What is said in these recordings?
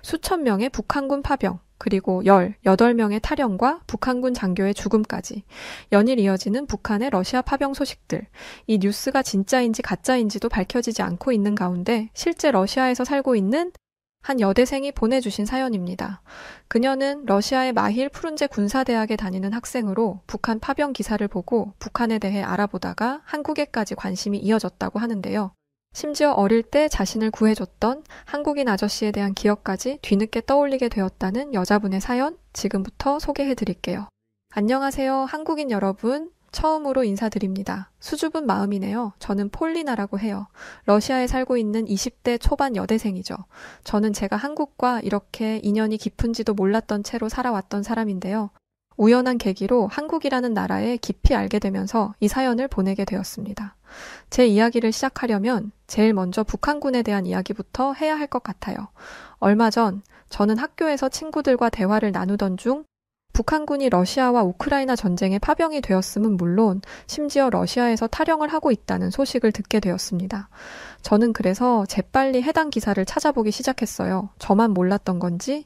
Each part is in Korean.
수천 명의 북한군 파병, 그리고 18명의 탈영과 북한군 장교의 죽음까지 연일 이어지는 북한의 러시아 파병 소식들. 이 뉴스가 진짜인지 가짜인지도 밝혀지지 않고 있는 가운데 실제 러시아에서 살고 있는 한 여대생이 보내주신 사연입니다. 그녀는 러시아의 마힐 푸른제 군사대학에 다니는 학생으로 북한 파병 기사를 보고 북한에 대해 알아보다가 한국에까지 관심이 이어졌다고 하는데요. 심지어 어릴 때 자신을 구해줬던 한국인 아저씨에 대한 기억까지 뒤늦게 떠올리게 되었다는 여자분의 사연 지금부터 소개해드릴게요. 안녕하세요, 한국인 여러분. 처음으로 인사드립니다. 수줍은 마음이네요. 저는 폴리나라고 해요. 러시아에 살고 있는 20대 초반 여대생이죠. 저는 제가 한국과 이렇게 인연이 깊은지도 몰랐던 채로 살아왔던 사람인데요. 우연한 계기로 한국이라는 나라에 깊이 알게 되면서 이 사연을 보내게 되었습니다. 제 이야기를 시작하려면 제일 먼저 북한군에 대한 이야기부터 해야 할 것 같아요. 얼마 전 저는 학교에서 친구들과 대화를 나누던 중 북한군이 러시아와 우크라이나 전쟁에 파병이 되었음은 물론 심지어 러시아에서 탈영을 하고 있다는 소식을 듣게 되었습니다. 저는 그래서 재빨리 해당 기사를 찾아보기 시작했어요. 저만 몰랐던 건지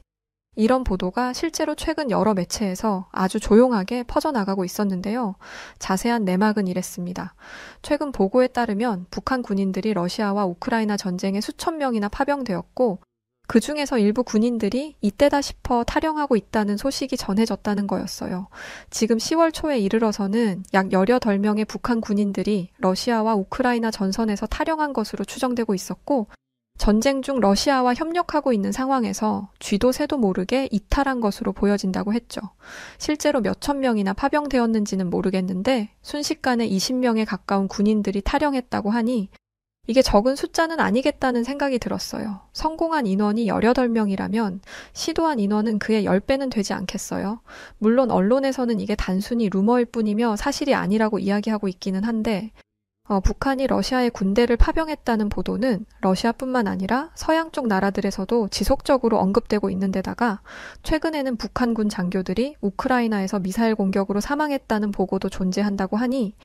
이런 보도가 실제로 최근 여러 매체에서 아주 조용하게 퍼져나가고 있었는데요. 자세한 내막은 이랬습니다. 최근 보고에 따르면 북한 군인들이 러시아와 우크라이나 전쟁에 수천 명이나 파병되었고 그 중에서 일부 군인들이 이때다 싶어 탈영하고 있다는 소식이 전해졌다는 거였어요. 지금 10월 초에 이르러서는 약 18명의 북한 군인들이 러시아와 우크라이나 전선에서 탈영한 것으로 추정되고 있었고 전쟁 중 러시아와 협력하고 있는 상황에서 쥐도 새도 모르게 이탈한 것으로 보여진다고 했죠. 실제로 몇천 명이나 파병되었는지는 모르겠는데 순식간에 20명에 가까운 군인들이 탈영했다고 하니 이게 적은 숫자는 아니겠다는 생각이 들었어요. 성공한 인원이 18명이라면 시도한 인원은 그의 10배는 되지 않겠어요? 물론 언론에서는 이게 단순히 루머일 뿐이며 사실이 아니라고 이야기하고 있기는 한데 북한이 러시아의 군대를 파병했다는 보도는 러시아뿐만 아니라 서양 쪽 나라들에서도 지속적으로 언급되고 있는 데다가 최근에는 북한군 장교들이 우크라이나에서 미사일 공격으로 사망했다는 보고도 존재한다고 하니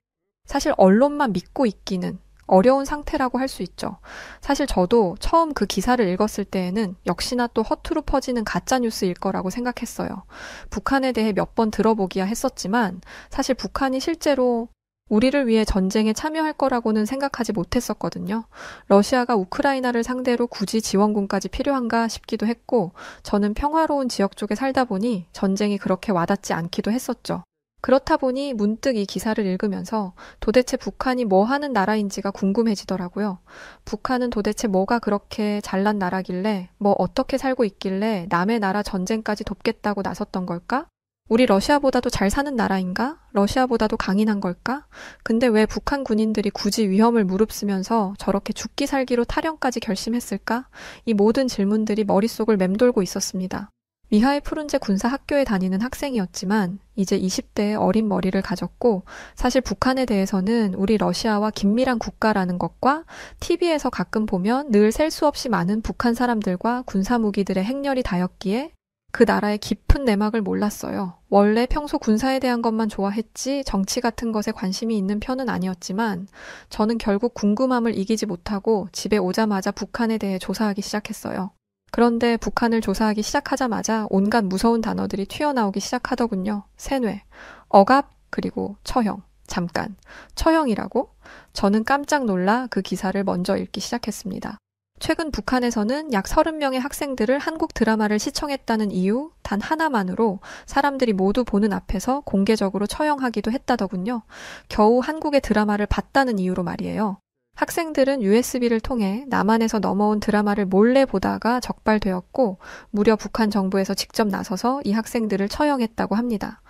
사실 언론만 믿고 있기는 어려운 상태라고 할 수 있죠. 사실 저도 처음 그 기사를 읽었을 때에는 역시나 또 허투루 퍼지는 가짜뉴스일 거라고 생각했어요. 북한에 대해 몇 번 들어보기야 했었지만 사실 북한이 실제로 우리를 위해 전쟁에 참여할 거라고는 생각하지 못했었거든요. 러시아가 우크라이나를 상대로 굳이 지원군까지 필요한가 싶기도 했고 저는 평화로운 지역 쪽에 살다 보니 전쟁이 그렇게 와닿지 않기도 했었죠. 그렇다 보니 문득 이 기사를 읽으면서 도대체 북한이 뭐 하는 나라인지가 궁금해지더라고요. 북한은 도대체 뭐가 그렇게 잘난 나라길래, 뭐 어떻게 살고 있길래 남의 나라 전쟁까지 돕겠다고 나섰던 걸까? 우리 러시아보다도 잘 사는 나라인가? 러시아보다도 강인한 걸까? 근데 왜 북한 군인들이 굳이 위험을 무릅쓰면서 저렇게 죽기 살기로 탈영까지 결심했을까? 이 모든 질문들이 머릿속을 맴돌고 있었습니다. 미하일 푸른제 군사학교에 다니는 학생이었지만 이제 20대의 어린 머리를 가졌고 사실 북한에 대해서는 우리 러시아와 긴밀한 국가라는 것과 TV에서 가끔 보면 늘 셀 수 없이 많은 북한 사람들과 군사무기들의 행렬이 다였기에 그 나라의 깊은 내막을 몰랐어요. 원래 평소 군사에 대한 것만 좋아했지 정치 같은 것에 관심이 있는 편은 아니었지만 저는 결국 궁금함을 이기지 못하고 집에 오자마자 북한에 대해 조사하기 시작했어요. 그런데 북한을 조사하기 시작하자마자 온갖 무서운 단어들이 튀어나오기 시작하더군요. 세뇌, 억압, 그리고 처형. 잠깐, 처형이라고? 저는 깜짝 놀라 그 기사를 먼저 읽기 시작했습니다. 최근 북한에서는 약 30명의 학생들을 한국 드라마를 시청했다는 이유 단 하나만으로 사람들이 모두 보는 앞에서 공개적으로 처형하기도 했다더군요. 겨우 한국의 드라마를 봤다는 이유로 말이에요. 학생들은 USB를 통해 남한에서 넘어온 드라마를 몰래 보다가 적발되었고 무려 북한 정부에서 직접 나서서 이 학생들을 처형했다고 합니다.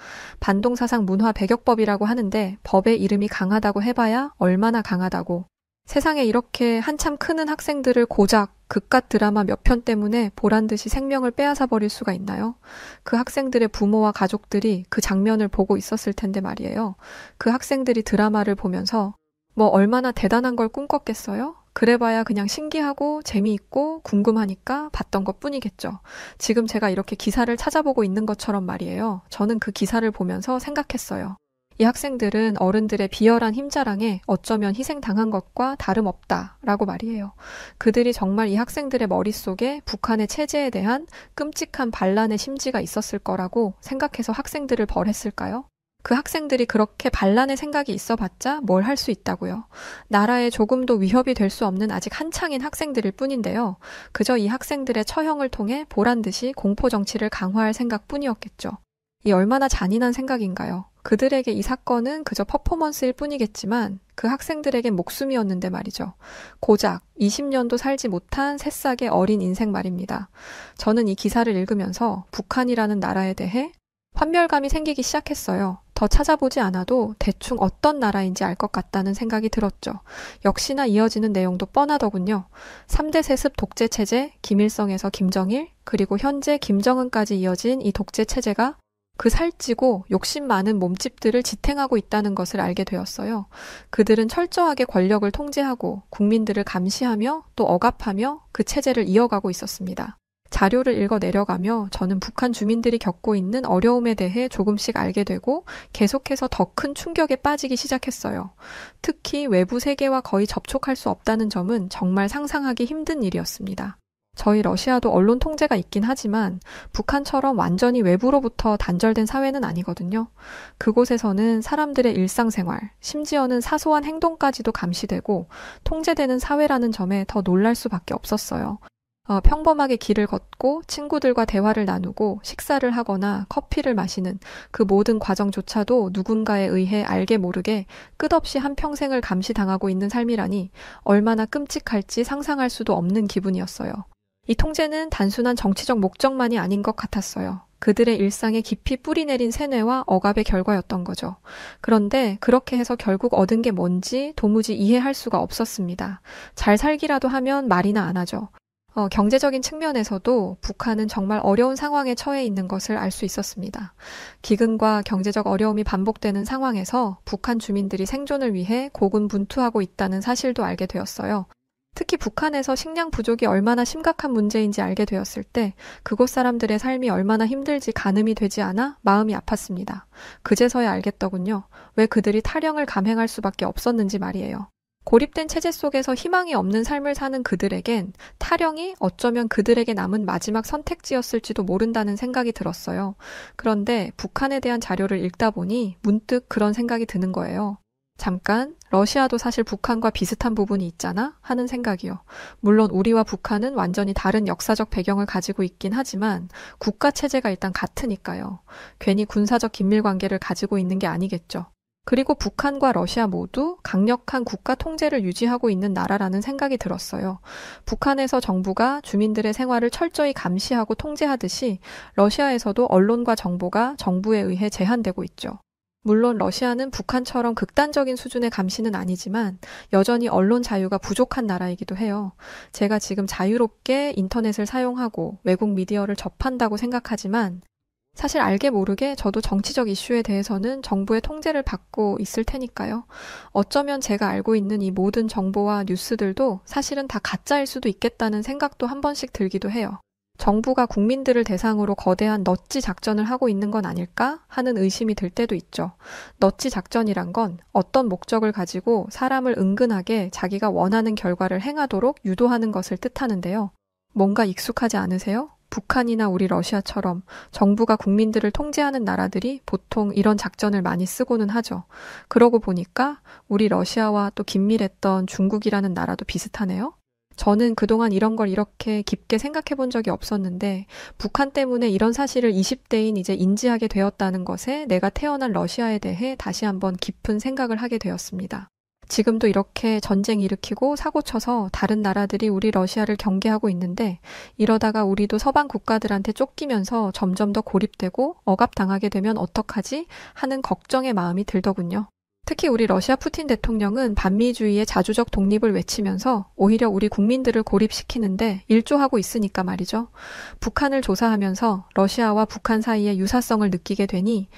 반동사상 문화 배격법이라고 하는데 법의 이름이 강하다고 해봐야 얼마나 강하다고. 세상에 이렇게 한참 크는 학생들을 고작 그깟 드라마 몇 편 때문에 보란듯이 생명을 빼앗아 버릴 수가 있나요? 그 학생들의 부모와 가족들이 그 장면을 보고 있었을 텐데 말이에요. 그 학생들이 드라마를 보면서 뭐 얼마나 대단한 걸 꿈꿨겠어요? 그래봐야 그냥 신기하고 재미있고 궁금하니까 봤던 것 뿐이겠죠. 지금 제가 이렇게 기사를 찾아보고 있는 것처럼 말이에요. 저는 그 기사를 보면서 생각했어요. 이 학생들은 어른들의 비열한 힘자랑에 어쩌면 희생당한 것과 다름없다라고 말이에요. 그들이 정말 이 학생들의 머릿속에 북한의 체제에 대한 끔찍한 반란의 심지가 있었을 거라고 생각해서 학생들을 벌했을까요? 그 학생들이 그렇게 반란의 생각이 있어봤자 뭘 할 수 있다고요. 나라에 조금도 위협이 될 수 없는 아직 한창인 학생들일 뿐인데요. 그저 이 학생들의 처형을 통해 보란듯이 공포 정치를 강화할 생각뿐이었겠죠. 이 얼마나 잔인한 생각인가요? 그들에게 이 사건은 그저 퍼포먼스일 뿐이겠지만 그 학생들에겐 목숨이었는데 말이죠. 고작 20년도 살지 못한 새싹의 어린 인생 말입니다. 저는 이 기사를 읽으면서 북한이라는 나라에 대해 환멸감이 생기기 시작했어요. 더 찾아보지 않아도 대충 어떤 나라인지 알 것 같다는 생각이 들었죠. 역시나 이어지는 내용도 뻔하더군요. 3대 세습 독재 체제, 김일성에서 김정일, 그리고 현재 김정은까지 이어진 이 독재 체제가 그 살찌고 욕심 많은 몸집들을 지탱하고 있다는 것을 알게 되었어요. 그들은 철저하게 권력을 통제하고 국민들을 감시하며 또 억압하며 그 체제를 이어가고 있었습니다. 자료를 읽어 내려가며 저는 북한 주민들이 겪고 있는 어려움에 대해 조금씩 알게 되고 계속해서 더 큰 충격에 빠지기 시작했어요. 특히 외부 세계와 거의 접촉할 수 없다는 점은 정말 상상하기 힘든 일이었습니다. 저희 러시아도 언론 통제가 있긴 하지만 북한처럼 완전히 외부로부터 단절된 사회는 아니거든요. 그곳에서는 사람들의 일상생활, 심지어는 사소한 행동까지도 감시되고 통제되는 사회라는 점에 더 놀랄 수밖에 없었어요. 평범하게 길을 걷고 친구들과 대화를 나누고 식사를 하거나 커피를 마시는 그 모든 과정조차도 누군가에 의해 알게 모르게 끝없이 한평생을 감시당하고 있는 삶이라니 얼마나 끔찍할지 상상할 수도 없는 기분이었어요. 이 통제는 단순한 정치적 목적만이 아닌 것 같았어요. 그들의 일상에 깊이 뿌리내린 세뇌와 억압의 결과였던 거죠. 그런데 그렇게 해서 결국 얻은 게 뭔지 도무지 이해할 수가 없었습니다. 잘 살기라도 하면 말이나 안 하죠. 경제적인 측면에서도 북한은 정말 어려운 상황에 처해 있는 것을 알 수 있었습니다. 기근과 경제적 어려움이 반복되는 상황에서 북한 주민들이 생존을 위해 고군분투하고 있다는 사실도 알게 되었어요. 특히 북한에서 식량 부족이 얼마나 심각한 문제인지 알게 되었을 때 그곳 사람들의 삶이 얼마나 힘들지 가늠이 되지 않아 마음이 아팠습니다. 그제서야 알겠더군요. 왜 그들이 탈영을 감행할 수밖에 없었는지 말이에요. 고립된 체제 속에서 희망이 없는 삶을 사는 그들에겐 탈영이 어쩌면 그들에게 남은 마지막 선택지였을지도 모른다는 생각이 들었어요. 그런데 북한에 대한 자료를 읽다 보니 문득 그런 생각이 드는 거예요. 잠깐, 러시아도 사실 북한과 비슷한 부분이 있잖아? 하는 생각이요. 물론 우리와 북한은 완전히 다른 역사적 배경을 가지고 있긴 하지만 국가 체제가 일단 같으니까요. 괜히 군사적 긴밀 관계를 가지고 있는 게 아니겠죠. 그리고 북한과 러시아 모두 강력한 국가 통제를 유지하고 있는 나라라는 생각이 들었어요. 북한에서 정부가 주민들의 생활을 철저히 감시하고 통제하듯이 러시아에서도 언론과 정보가 정부에 의해 제한되고 있죠. 물론 러시아는 북한처럼 극단적인 수준의 감시는 아니지만 여전히 언론 자유가 부족한 나라이기도 해요. 제가 지금 자유롭게 인터넷을 사용하고 외국 미디어를 접한다고 생각하지만 사실 알게 모르게 저도 정치적 이슈에 대해서는 정부의 통제를 받고 있을 테니까요. 어쩌면 제가 알고 있는 이 모든 정보와 뉴스들도 사실은 다 가짜일 수도 있겠다는 생각도 한 번씩 들기도 해요. 정부가 국민들을 대상으로 거대한 넛지 작전을 하고 있는 건 아닐까 하는 의심이 들 때도 있죠. 넛지 작전이란 건 어떤 목적을 가지고 사람을 은근하게 자기가 원하는 결과를 행하도록 유도하는 것을 뜻하는데요. 뭔가 익숙하지 않으세요? 북한이나 우리 러시아처럼 정부가 국민들을 통제하는 나라들이 보통 이런 작전을 많이 쓰고는 하죠. 그러고 보니까 우리 러시아와 또 긴밀했던 중국이라는 나라도 비슷하네요. 저는 그동안 이런 걸 이렇게 깊게 생각해 본 적이 없었는데 북한 때문에 이런 사실을 20대인 이제 인지하게 되었다는 것에 내가 태어난 러시아에 대해 다시 한번 깊은 생각을 하게 되었습니다. 지금도 이렇게 전쟁 일으키고 사고쳐서 다른 나라들이 우리 러시아를 경계하고 있는데 이러다가 우리도 서방 국가들한테 쫓기면서 점점 더 고립되고 억압당하게 되면 어떡하지? 하는 걱정의 마음이 들더군요. 특히 우리 러시아 푸틴 대통령은 반미주의의 자주적 독립을 외치면서 오히려 우리 국민들을 고립시키는데 일조하고 있으니까 말이죠. 북한을 조사하면서 러시아와 북한 사이의 유사성을 느끼게 되니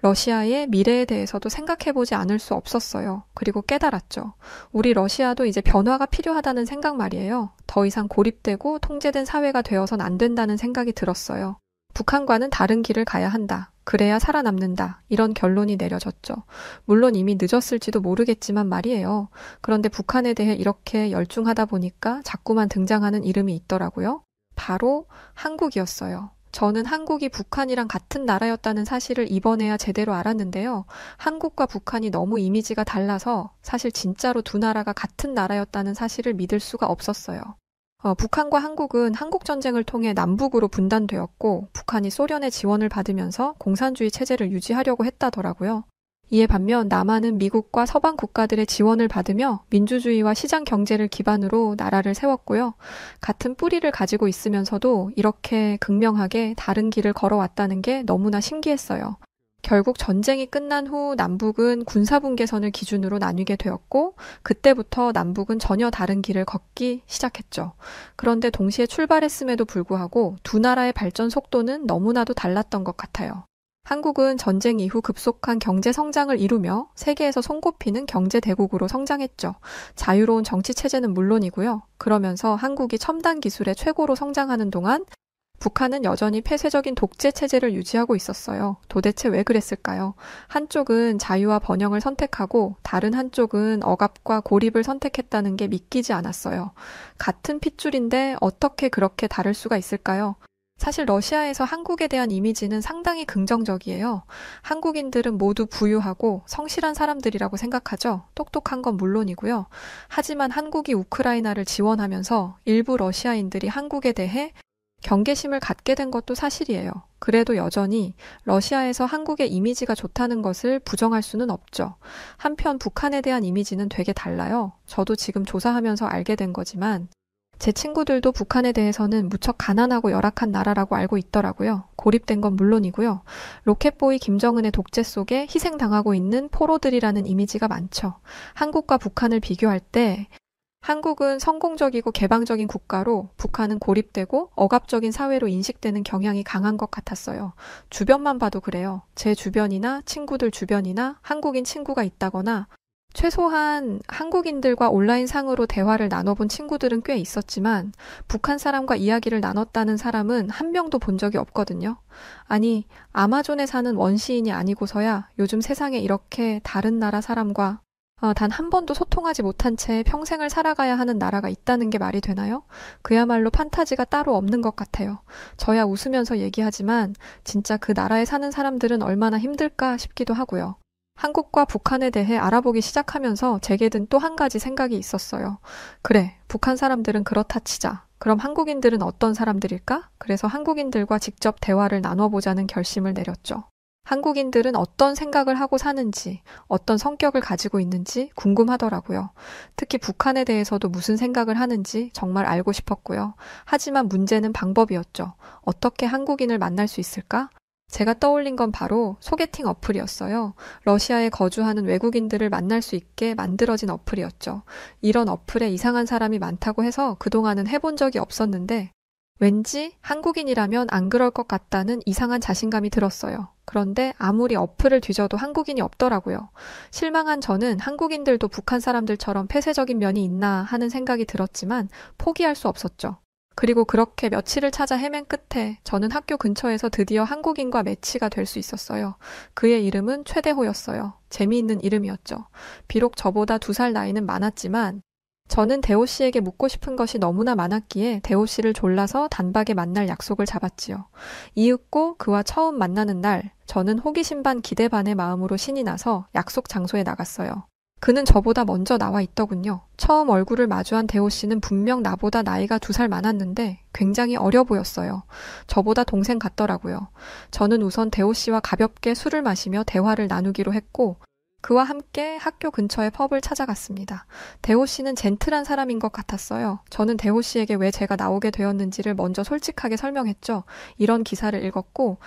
러시아의 미래에 대해서도 생각해보지 않을 수 없었어요. 그리고 깨달았죠. 우리 러시아도 이제 변화가 필요하다는 생각 말이에요. 더 이상 고립되고 통제된 사회가 되어선 안 된다는 생각이 들었어요. 북한과는 다른 길을 가야 한다. 그래야 살아남는다. 이런 결론이 내려졌죠. 물론 이미 늦었을지도 모르겠지만 말이에요. 그런데 북한에 대해 이렇게 열중하다 보니까 자꾸만 등장하는 이름이 있더라고요. 바로 한국이었어요. 저는 한국이 북한이랑 같은 나라였다는 사실을 이번에야 제대로 알았는데요. 한국과 북한이 너무 이미지가 달라서 사실 진짜로 두 나라가 같은 나라였다는 사실을 믿을 수가 없었어요. 북한과 한국은 한국전쟁을 통해 남북으로 분단되었고 북한이 소련의 지원을 받으면서 공산주의 체제를 유지하려고 했다더라고요. 이에 반면 남한은 미국과 서방 국가들의 지원을 받으며 민주주의와 시장 경제를 기반으로 나라를 세웠고요. 같은 뿌리를 가지고 있으면서도 이렇게 극명하게 다른 길을 걸어왔다는 게 너무나 신기했어요. 결국 전쟁이 끝난 후 남북은 군사분계선을 기준으로 나뉘게 되었고 그때부터 남북은 전혀 다른 길을 걷기 시작했죠. 그런데 동시에 출발했음에도 불구하고 두 나라의 발전 속도는 너무나도 달랐던 것 같아요. 한국은 전쟁 이후 급속한 경제 성장을 이루며 세계에서 손꼽히는 경제 대국으로 성장했죠. 자유로운 정치 체제는 물론이고요. 그러면서 한국이 첨단 기술의 최고로 성장하는 동안 북한은 여전히 폐쇄적인 독재 체제를 유지하고 있었어요. 도대체 왜 그랬을까요? 한쪽은 자유와 번영을 선택하고 다른 한쪽은 억압과 고립을 선택했다는 게 믿기지 않았어요. 같은 핏줄인데 어떻게 그렇게 다를 수가 있을까요? 사실 러시아에서 한국에 대한 이미지는 상당히 긍정적이에요. 한국인들은 모두 부유하고 성실한 사람들이라고 생각하죠. 똑똑한 건 물론이고요. 하지만 한국이 우크라이나를 지원하면서 일부 러시아인들이 한국에 대해 경계심을 갖게 된 것도 사실이에요. 그래도 여전히 러시아에서 한국의 이미지가 좋다는 것을 부정할 수는 없죠. 한편 북한에 대한 이미지는 되게 달라요. 저도 지금 조사하면서 알게 된 거지만 제 친구들도 북한에 대해서는 무척 가난하고 열악한 나라라고 알고 있더라고요. 고립된 건 물론이고요. 로켓보이 김정은의 독재 속에 희생당하고 있는 포로들이라는 이미지가 많죠. 한국과 북한을 비교할 때 한국은 성공적이고 개방적인 국가로 북한은 고립되고 억압적인 사회로 인식되는 경향이 강한 것 같았어요. 주변만 봐도 그래요. 제 주변이나 친구들 주변이나 한국인 친구가 있다거나 최소한 한국인들과 온라인상으로 대화를 나눠본 친구들은 꽤 있었지만 북한 사람과 이야기를 나눴다는 사람은 한 명도 본 적이 없거든요. 아니, 아마존에 사는 원시인이 아니고서야 요즘 세상에 이렇게 다른 나라 사람과 단 한 번도 소통하지 못한 채 평생을 살아가야 하는 나라가 있다는 게 말이 되나요? 그야말로 판타지가 따로 없는 것 같아요. 저야 웃으면서 얘기하지만 진짜 그 나라에 사는 사람들은 얼마나 힘들까 싶기도 하고요. 한국과 북한에 대해 알아보기 시작하면서 제게 든 또 한 가지 생각이 있었어요. 그래, 북한 사람들은 그렇다 치자. 그럼 한국인들은 어떤 사람들일까? 그래서 한국인들과 직접 대화를 나눠보자는 결심을 내렸죠. 한국인들은 어떤 생각을 하고 사는지, 어떤 성격을 가지고 있는지 궁금하더라고요. 특히 북한에 대해서도 무슨 생각을 하는지 정말 알고 싶었고요. 하지만 문제는 방법이었죠. 어떻게 한국인을 만날 수 있을까? 제가 떠올린 건 바로 소개팅 어플이었어요. 러시아에 거주하는 외국인들을 만날 수 있게 만들어진 어플이었죠. 이런 어플에 이상한 사람이 많다고 해서 그동안은 해본 적이 없었는데 왠지 한국인이라면 안 그럴 것 같다는 이상한 자신감이 들었어요. 그런데 아무리 어플을 뒤져도 한국인이 없더라고요. 실망한 저는 한국인들도 북한 사람들처럼 폐쇄적인 면이 있나 하는 생각이 들었지만 포기할 수 없었죠. 그리고 그렇게 며칠을 찾아 헤맨 끝에 저는 학교 근처에서 드디어 한국인과 매치가 될 수 있었어요. 그의 이름은 최대호였어요. 재미있는 이름이었죠. 비록 저보다 2살 나이는 많았지만 저는 대호 씨에게 묻고 싶은 것이 너무나 많았기에 대호 씨를 졸라서 단박에 만날 약속을 잡았지요. 이윽고 그와 처음 만나는 날 저는 호기심 반 기대 반의 마음으로 신이 나서 약속 장소에 나갔어요. 그는 저보다 먼저 나와 있더군요. 처음 얼굴을 마주한 대호 씨는 분명 나보다 나이가 2살 많았는데 굉장히 어려 보였어요. 저보다 동생 같더라고요. 저는 우선 대호 씨와 가볍게 술을 마시며 대화를 나누기로 했고 그와 함께 학교 근처의 펍을 찾아갔습니다. 대호 씨는 젠틀한 사람인 것 같았어요. 저는 대호 씨에게 왜 제가 나오게 되었는지를 먼저 솔직하게 설명했죠. 이런 기사를 읽었고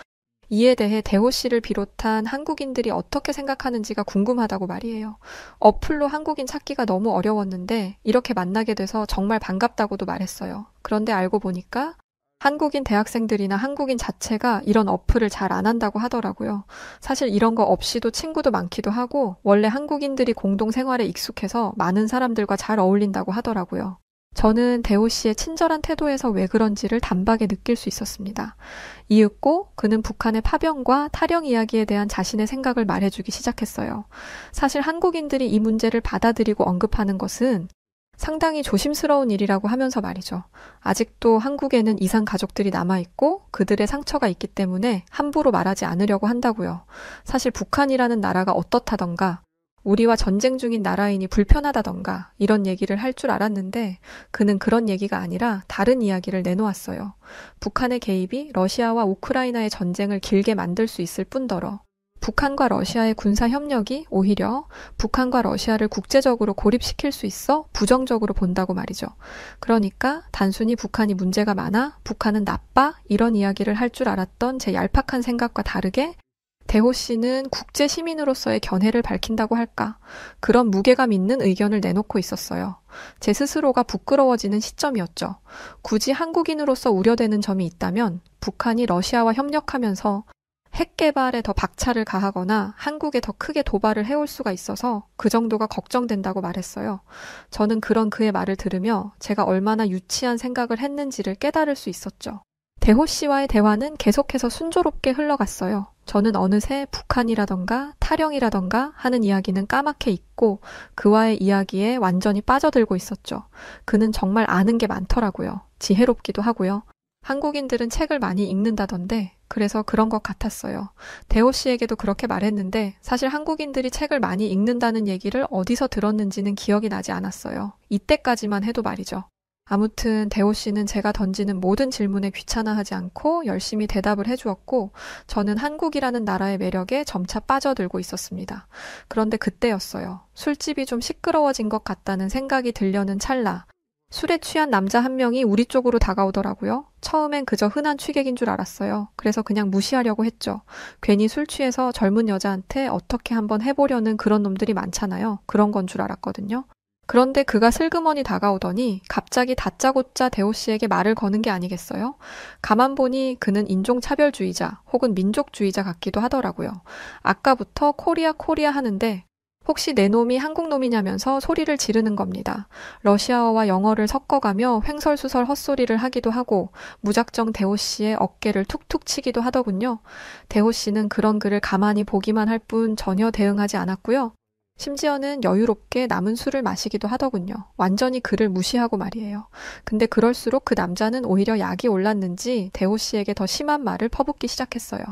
이에 대해 대호 씨를 비롯한 한국인들이 어떻게 생각하는지가 궁금하다고 말이에요. 어플로 한국인 찾기가 너무 어려웠는데 이렇게 만나게 돼서 정말 반갑다고도 말했어요. 그런데 알고 보니까 한국인 대학생들이나 한국인 자체가 이런 어플을 잘 안 한다고 하더라고요. 사실 이런 거 없이도 친구도 많기도 하고 원래 한국인들이 공동 생활에 익숙해서 많은 사람들과 잘 어울린다고 하더라고요. 저는 대호 씨의 친절한 태도에서 왜 그런지를 단박에 느낄 수 있었습니다. 이윽고 그는 북한의 파병과 탈영 이야기에 대한 자신의 생각을 말해주기 시작했어요. 사실 한국인들이 이 문제를 받아들이고 언급하는 것은 상당히 조심스러운 일이라고 하면서 말이죠. 아직도 한국에는 이산 가족들이 남아있고 그들의 상처가 있기 때문에 함부로 말하지 않으려고 한다고요. 사실 북한이라는 나라가 어떻다던가 우리와 전쟁 중인 나라이니 불편하다던가 이런 얘기를 할 줄 알았는데 그는 그런 얘기가 아니라 다른 이야기를 내놓았어요. 북한의 개입이 러시아와 우크라이나의 전쟁을 길게 만들 수 있을 뿐더러 북한과 러시아의 군사 협력이 오히려 북한과 러시아를 국제적으로 고립시킬 수 있어 부정적으로 본다고 말이죠. 그러니까 단순히 북한이 문제가 많아, 북한은 나빠 이런 이야기를 할 줄 알았던 제 얄팍한 생각과 다르게 대호 씨는 국제 시민으로서의 견해를 밝힌다고 할까? 그런 무게감 있는 의견을 내놓고 있었어요. 제 스스로가 부끄러워지는 시점이었죠. 굳이 한국인으로서 우려되는 점이 있다면 북한이 러시아와 협력하면서 핵 개발에 더 박차를 가하거나 한국에 더 크게 도발을 해올 수가 있어서 그 정도가 걱정된다고 말했어요. 저는 그런 그의 말을 들으며 제가 얼마나 유치한 생각을 했는지를 깨달을 수 있었죠. 대호 씨와의 대화는 계속해서 순조롭게 흘러갔어요. 저는 어느새 북한이라던가 탈영이라던가 하는 이야기는 까맣게 잊고 그와의 이야기에 완전히 빠져들고 있었죠. 그는 정말 아는 게 많더라고요. 지혜롭기도 하고요. 한국인들은 책을 많이 읽는다던데 그래서 그런 것 같았어요. 대호 씨에게도 그렇게 말했는데 사실 한국인들이 책을 많이 읽는다는 얘기를 어디서 들었는지는 기억이 나지 않았어요. 이때까지만 해도 말이죠. 아무튼 대호 씨는 제가 던지는 모든 질문에 귀찮아하지 않고 열심히 대답을 해주었고 저는 한국이라는 나라의 매력에 점차 빠져들고 있었습니다. 그런데 그때였어요. 술집이 좀 시끄러워진 것 같다는 생각이 들려는 찰나 술에 취한 남자 한 명이 우리 쪽으로 다가오더라고요. 처음엔 그저 흔한 취객인 줄 알았어요. 그래서 그냥 무시하려고 했죠. 괜히 술 취해서 젊은 여자한테 어떻게 한번 해보려는 그런 놈들이 많잖아요. 그런 건 줄 알았거든요. 그런데 그가 슬그머니 다가오더니 갑자기 다짜고짜 대호 씨에게 말을 거는 게 아니겠어요? 가만 보니 그는 인종차별주의자 혹은 민족주의자 같기도 하더라고요. 아까부터 코리아 코리아 하는데 혹시 내 놈이 한국 놈이냐면서 소리를 지르는 겁니다. 러시아어와 영어를 섞어가며 횡설수설 헛소리를 하기도 하고 무작정 대호 씨의 어깨를 툭툭 치기도 하더군요. 대호 씨는 그런 그를 가만히 보기만 할 뿐 전혀 대응하지 않았고요. 심지어는 여유롭게 남은 술을 마시기도 하더군요. 완전히 그를 무시하고 말이에요. 근데 그럴수록 그 남자는 오히려 약이 올랐는지 대호 씨에게 더 심한 말을 퍼붓기 시작했어요.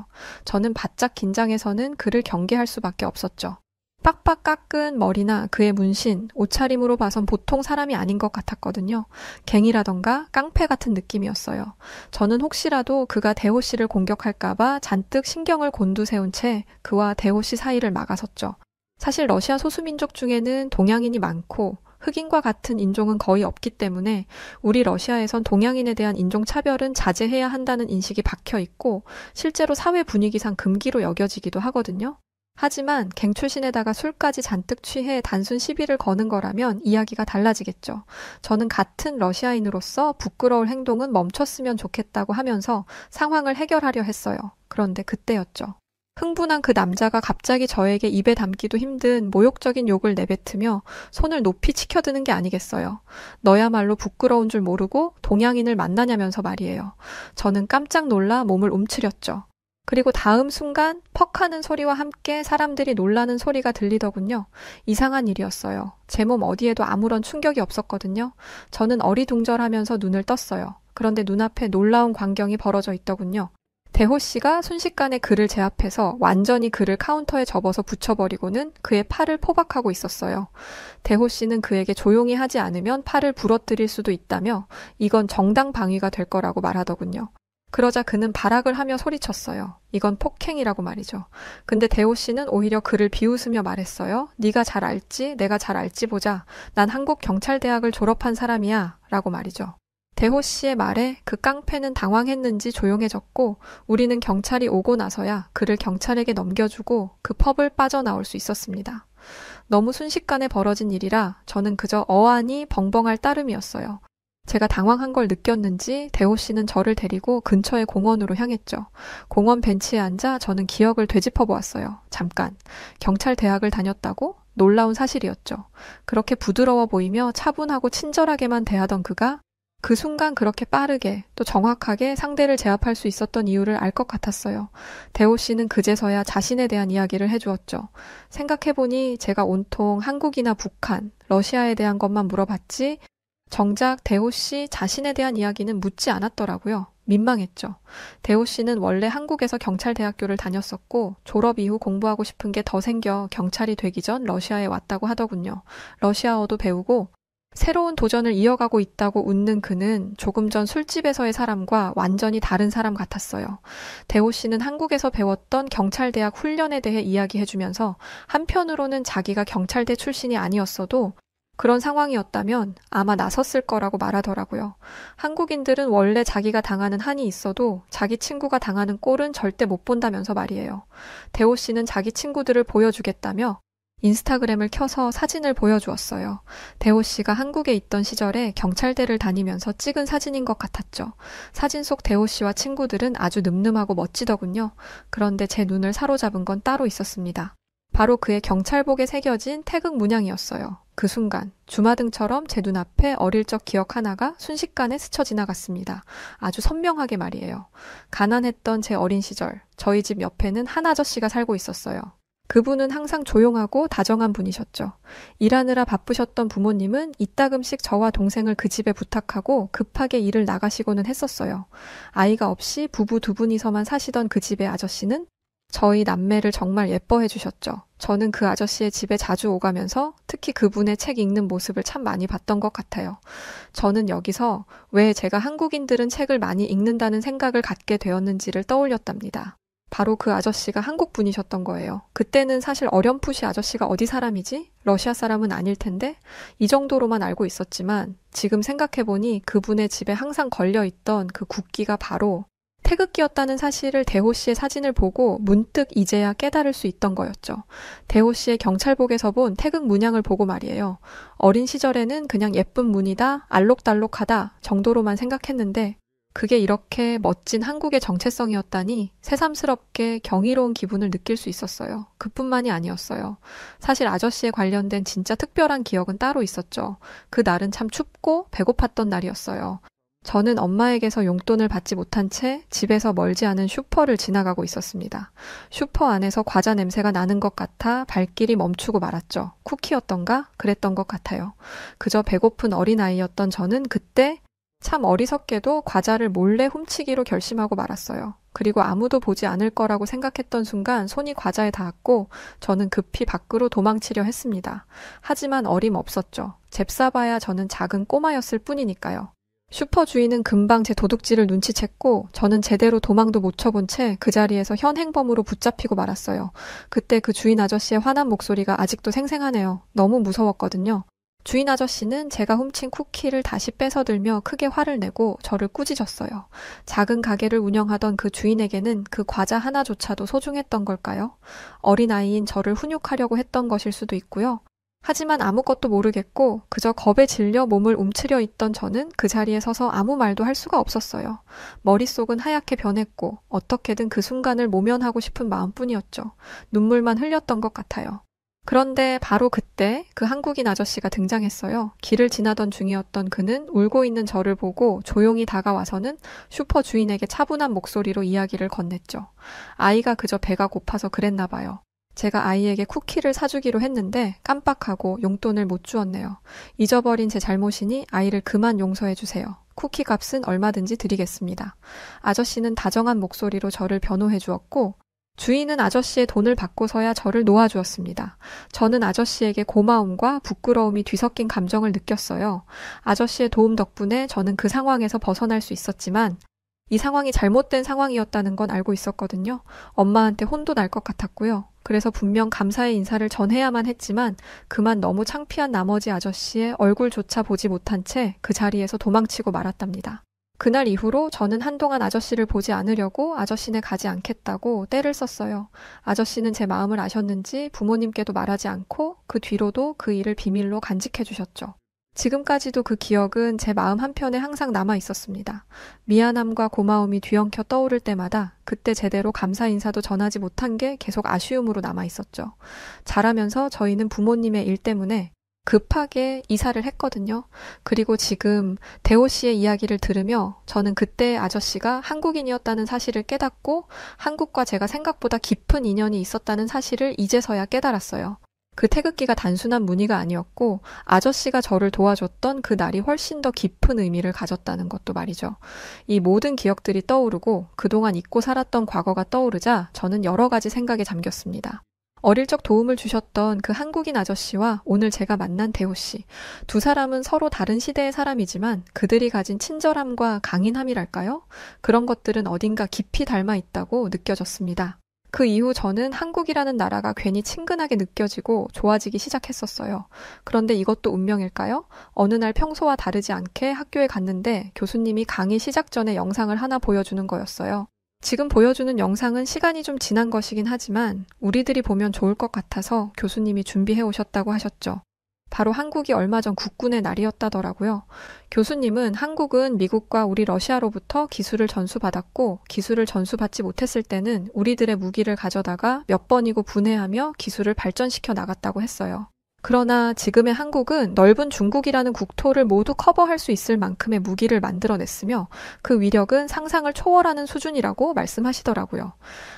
저는 바짝 긴장해서는 그를 경계할 수밖에 없었죠. 빡빡 깎은 머리나 그의 문신, 옷차림으로 봐선 보통 사람이 아닌 것 같았거든요. 갱이라던가 깡패 같은 느낌이었어요. 저는 혹시라도 그가 대호 씨를 공격할까봐 잔뜩 신경을 곤두세운 채 그와 대호 씨 사이를 막아섰죠. 사실 러시아 소수민족 중에는 동양인이 많고 흑인과 같은 인종은 거의 없기 때문에 우리 러시아에선 동양인에 대한 인종차별은 자제해야 한다는 인식이 박혀 있고 실제로 사회 분위기상 금기로 여겨지기도 하거든요. 하지만 갱 출신에다가 술까지 잔뜩 취해 단순 시비를 거는 거라면 이야기가 달라지겠죠. 저는 같은 러시아인으로서 부끄러울 행동은 멈췄으면 좋겠다고 하면서 상황을 해결하려 했어요. 그런데 그때였죠. 흥분한 그 남자가 갑자기 저에게 입에 담기도 힘든 모욕적인 욕을 내뱉으며 손을 높이 치켜드는 게 아니겠어요. 너야말로 부끄러운 줄 모르고 동양인을 만나냐면서 말이에요. 저는 깜짝 놀라 몸을 움츠렸죠. 그리고 다음 순간 퍽 하는 소리와 함께 사람들이 놀라는 소리가 들리더군요. 이상한 일이었어요. 제 몸 어디에도 아무런 충격이 없었거든요. 저는 어리둥절하면서 눈을 떴어요. 그런데 눈앞에 놀라운 광경이 벌어져 있더군요. 대호 씨가 순식간에 그를 제압해서 완전히 그를 카운터에 접어서 붙여버리고는 그의 팔을 포박하고 있었어요. 대호 씨는 그에게 조용히 하지 않으면 팔을 부러뜨릴 수도 있다며 이건 정당 방위가 될 거라고 말하더군요. 그러자 그는 발악을 하며 소리쳤어요. 이건 폭행이라고 말이죠. 근데 대호 씨는 오히려 그를 비웃으며 말했어요. 네가 잘 알지? 내가 잘 알지 보자. 난 한국경찰대학을 졸업한 사람이야. 라고 말이죠. 대호 씨의 말에 그 깡패는 당황했는지 조용해졌고 우리는 경찰이 오고 나서야 그를 경찰에게 넘겨주고 그 펍을 빠져나올 수 있었습니다. 너무 순식간에 벌어진 일이라 저는 그저 어안이 벙벙할 따름이었어요. 제가 당황한 걸 느꼈는지 대호 씨는 저를 데리고 근처의 공원으로 향했죠. 공원 벤치에 앉아 저는 기억을 되짚어 보았어요. 잠깐. 경찰 대학을 다녔다고? 놀라운 사실이었죠. 그렇게 부드러워 보이며 차분하고 친절하게만 대하던 그가 그 순간 그렇게 빠르게 또 정확하게 상대를 제압할 수 있었던 이유를 알 것 같았어요. 대호 씨는 그제서야 자신에 대한 이야기를 해주었죠. 생각해보니 제가 온통 한국이나 북한, 러시아에 대한 것만 물어봤지 정작 대호 씨 자신에 대한 이야기는 묻지 않았더라고요. 민망했죠. 대호 씨는 원래 한국에서 경찰대학교를 다녔었고 졸업 이후 공부하고 싶은 게 더 생겨 경찰이 되기 전 러시아에 왔다고 하더군요. 러시아어도 배우고 새로운 도전을 이어가고 있다고 웃는 그는 조금 전 술집에서의 사람과 완전히 다른 사람 같았어요. 대호 씨는 한국에서 배웠던 경찰대학 훈련에 대해 이야기해주면서 한편으로는 자기가 경찰대 출신이 아니었어도 그런 상황이었다면 아마 나섰을 거라고 말하더라고요. 한국인들은 원래 자기가 당하는 한이 있어도 자기 친구가 당하는 꼴은 절대 못 본다면서 말이에요. 대호 씨는 자기 친구들을 보여주겠다며 인스타그램을 켜서 사진을 보여주었어요. 대호 씨가 한국에 있던 시절에 경찰대를 다니면서 찍은 사진인 것 같았죠. 사진 속 대호 씨와 친구들은 아주 늠름하고 멋지더군요. 그런데 제 눈을 사로잡은 건 따로 있었습니다. 바로 그의 경찰복에 새겨진 태극 문양이었어요. 그 순간 주마등처럼 제 눈앞에 어릴 적 기억 하나가 순식간에 스쳐 지나갔습니다. 아주 선명하게 말이에요. 가난했던 제 어린 시절, 저희 집 옆에는 한 아저씨가 살고 있었어요. 그분은 항상 조용하고 다정한 분이셨죠. 일하느라 바쁘셨던 부모님은 이따금씩 저와 동생을 그 집에 부탁하고 급하게 일을 나가시고는 했었어요. 아이가 없이 부부 두 분이서만 사시던 그 집의 아저씨는 저희 남매를 정말 예뻐해 주셨죠. 저는 그 아저씨의 집에 자주 오가면서 특히 그분의 책 읽는 모습을 참 많이 봤던 것 같아요. 저는 여기서 왜 제가 한국인들은 책을 많이 읽는다는 생각을 갖게 되었는지를 떠올렸답니다. 바로 그 아저씨가 한국 분이셨던 거예요. 그때는 사실 어렴풋이 아저씨가 어디 사람이지? 러시아 사람은 아닐 텐데? 이 정도로만 알고 있었지만 지금 생각해보니 그분의 집에 항상 걸려있던 그 국기가 바로 태극기였다는 사실을 대호 씨의 사진을 보고 문득 이제야 깨달을 수 있던 거였죠. 대호 씨의 경찰복에서 본 태극 문양을 보고 말이에요. 어린 시절에는 그냥 예쁜 무늬다, 알록달록하다 정도로만 생각했는데 그게 이렇게 멋진 한국의 정체성이었다니 새삼스럽게 경이로운 기분을 느낄 수 있었어요. 그뿐만이 아니었어요. 사실 아저씨에 관련된 진짜 특별한 기억은 따로 있었죠. 그 날은 참 춥고 배고팠던 날이었어요. 저는 엄마에게서 용돈을 받지 못한 채 집에서 멀지 않은 슈퍼를 지나가고 있었습니다. 슈퍼 안에서 과자 냄새가 나는 것 같아 발길이 멈추고 말았죠. 쿠키였던가? 그랬던 것 같아요. 그저 배고픈 어린아이였던 저는 그때 참 어리석게도 과자를 몰래 훔치기로 결심하고 말았어요. 그리고 아무도 보지 않을 거라고 생각했던 순간 손이 과자에 닿았고 저는 급히 밖으로 도망치려 했습니다. 하지만 어림없었죠. 잽싸봐야 저는 작은 꼬마였을 뿐이니까요. 슈퍼 주인은 금방 제 도둑질을 눈치챘고 저는 제대로 도망도 못 쳐본 채 그 자리에서 현행범으로 붙잡히고 말았어요. 그때 그 주인 아저씨의 화난 목소리가 아직도 생생하네요. 너무 무서웠거든요. 주인 아저씨는 제가 훔친 쿠키를 다시 뺏어들며 크게 화를 내고 저를 꾸짖었어요. 작은 가게를 운영하던 그 주인에게는 그 과자 하나조차도 소중했던 걸까요? 어린아이인 저를 훈육하려고 했던 것일 수도 있고요. 하지만 아무것도 모르겠고 그저 겁에 질려 몸을 움츠려 있던 저는 그 자리에 서서 아무 말도 할 수가 없었어요. 머릿속은 하얗게 변했고 어떻게든 그 순간을 모면하고 싶은 마음뿐이었죠. 눈물만 흘렸던 것 같아요. 그런데 바로 그때 그 한국인 아저씨가 등장했어요. 길을 지나던 중이었던 그는 울고 있는 저를 보고 조용히 다가와서는 슈퍼 주인에게 차분한 목소리로 이야기를 건넸죠. 아이가 그저 배가 고파서 그랬나 봐요. 제가 아이에게 쿠키를 사주기로 했는데 깜빡하고 용돈을 못 주었네요. 잊어버린 제 잘못이니 아이를 그만 용서해 주세요. 쿠키 값은 얼마든지 드리겠습니다. 아저씨는 다정한 목소리로 저를 변호해 주었고 주인은 아저씨의 돈을 받고서야 저를 놓아주었습니다. 저는 아저씨에게 고마움과 부끄러움이 뒤섞인 감정을 느꼈어요. 아저씨의 도움 덕분에 저는 그 상황에서 벗어날 수 있었지만 이 상황이 잘못된 상황이었다는 건 알고 있었거든요. 엄마한테 혼도 날 것 같았고요. 그래서 분명 감사의 인사를 전해야만 했지만 그만 너무 창피한 나머지 아저씨의 얼굴조차 보지 못한 채 그 자리에서 도망치고 말았답니다. 그날 이후로 저는 한동안 아저씨를 보지 않으려고 아저씨네 가지 않겠다고 떼를 썼어요. 아저씨는 제 마음을 아셨는지 부모님께도 말하지 않고 그 뒤로도 그 일을 비밀로 간직해 주셨죠. 지금까지도 그 기억은 제 마음 한편에 항상 남아 있었습니다. 미안함과 고마움이 뒤엉켜 떠오를 때마다 그때 제대로 감사 인사도 전하지 못한 게 계속 아쉬움으로 남아 있었죠. 자라면서 저희는 부모님의 일 때문에 급하게 이사를 했거든요. 그리고 지금 대호 씨의 이야기를 들으며 저는 그때 아저씨가 한국인이었다는 사실을 깨닫고 한국과 제가 생각보다 깊은 인연이 있었다는 사실을 이제서야 깨달았어요. 그 태극기가 단순한 무늬가 아니었고 아저씨가 저를 도와줬던 그 날이 훨씬 더 깊은 의미를 가졌다는 것도 말이죠. 이 모든 기억들이 떠오르고 그동안 잊고 살았던 과거가 떠오르자 저는 여러 가지 생각에 잠겼습니다. 어릴 적 도움을 주셨던 그 한국인 아저씨와 오늘 제가 만난 대호 씨. 두 사람은 서로 다른 시대의 사람이지만 그들이 가진 친절함과 강인함이랄까요? 그런 것들은 어딘가 깊이 닮아 있다고 느껴졌습니다. 그 이후 저는 한국이라는 나라가 괜히 친근하게 느껴지고 좋아지기 시작했었어요. 그런데 이것도 운명일까요? 어느 날 평소와 다르지 않게 학교에 갔는데 교수님이 강의 시작 전에 영상을 하나 보여주는 거였어요. 지금 보여주는 영상은 시간이 좀 지난 것이긴 하지만 우리들이 보면 좋을 것 같아서 교수님이 준비해 오셨다고 하셨죠. 바로 한국이 얼마 전 국군의 날이었다더라고요. 교수님은 한국은 미국과 우리 러시아로부터 기술을 전수받았고 기술을 전수받지 못했을 때는 우리들의 무기를 가져다가 몇 번이고 분해하며 기술을 발전시켜 나갔다고 했어요. 그러나 지금의 한국은 넓은 중국이라는 국토를 모두 커버할 수 있을 만큼의 무기를 만들어냈으며 그 위력은 상상을 초월하는 수준이라고 말씀하시더라고요.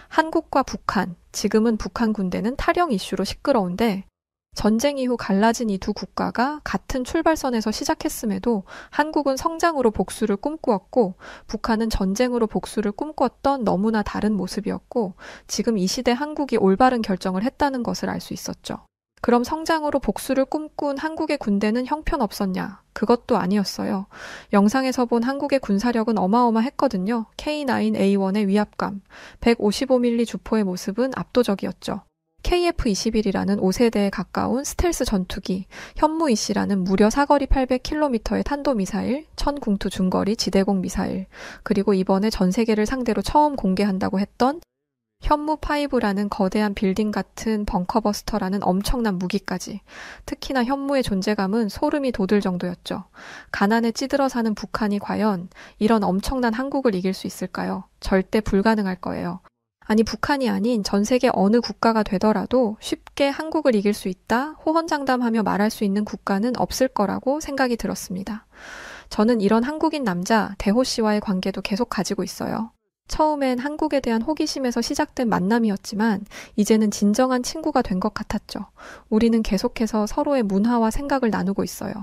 한국과 북한, 지금은 북한 군대는 탈영 이슈로 시끄러운데 전쟁 이후 갈라진 이 두 국가가 같은 출발선에서 시작했음에도 한국은 성장으로 복수를 꿈꾸었고 북한은 전쟁으로 복수를 꿈꿨던 너무나 다른 모습이었고 지금 이 시대 한국이 올바른 결정을 했다는 것을 알 수 있었죠. 그럼 성장으로 복수를 꿈꾼 한국의 군대는 형편없었냐? 그것도 아니었어요. 영상에서 본 한국의 군사력은 어마어마했거든요. K9A1의 위압감, 155mm 주포의 모습은 압도적이었죠. KF-21이라는 5세대에 가까운 스텔스 전투기, 현무-2C라는 무려 사거리 800km의 탄도미사일, 천궁투 중거리 지대공 미사일, 그리고 이번에 전 세계를 상대로 처음 공개한다고 했던 현무5라는 거대한 빌딩 같은 벙커버스터라는 엄청난 무기까지. 특히나 현무의 존재감은 소름이 돋을 정도였죠. 가난에 찌들어 사는 북한이 과연 이런 엄청난 한국을 이길 수 있을까요? 절대 불가능할 거예요. 아니 북한이 아닌 전 세계 어느 국가가 되더라도 쉽게 한국을 이길 수 있다, 호언장담하며 말할 수 있는 국가는 없을 거라고 생각이 들었습니다. 저는 이런 한국인 남자 대호 씨와의 관계도 계속 가지고 있어요. 처음엔 한국에 대한 호기심에서 시작된 만남이었지만 이제는 진정한 친구가 된 것 같았죠. 우리는 계속해서 서로의 문화와 생각을 나누고 있어요.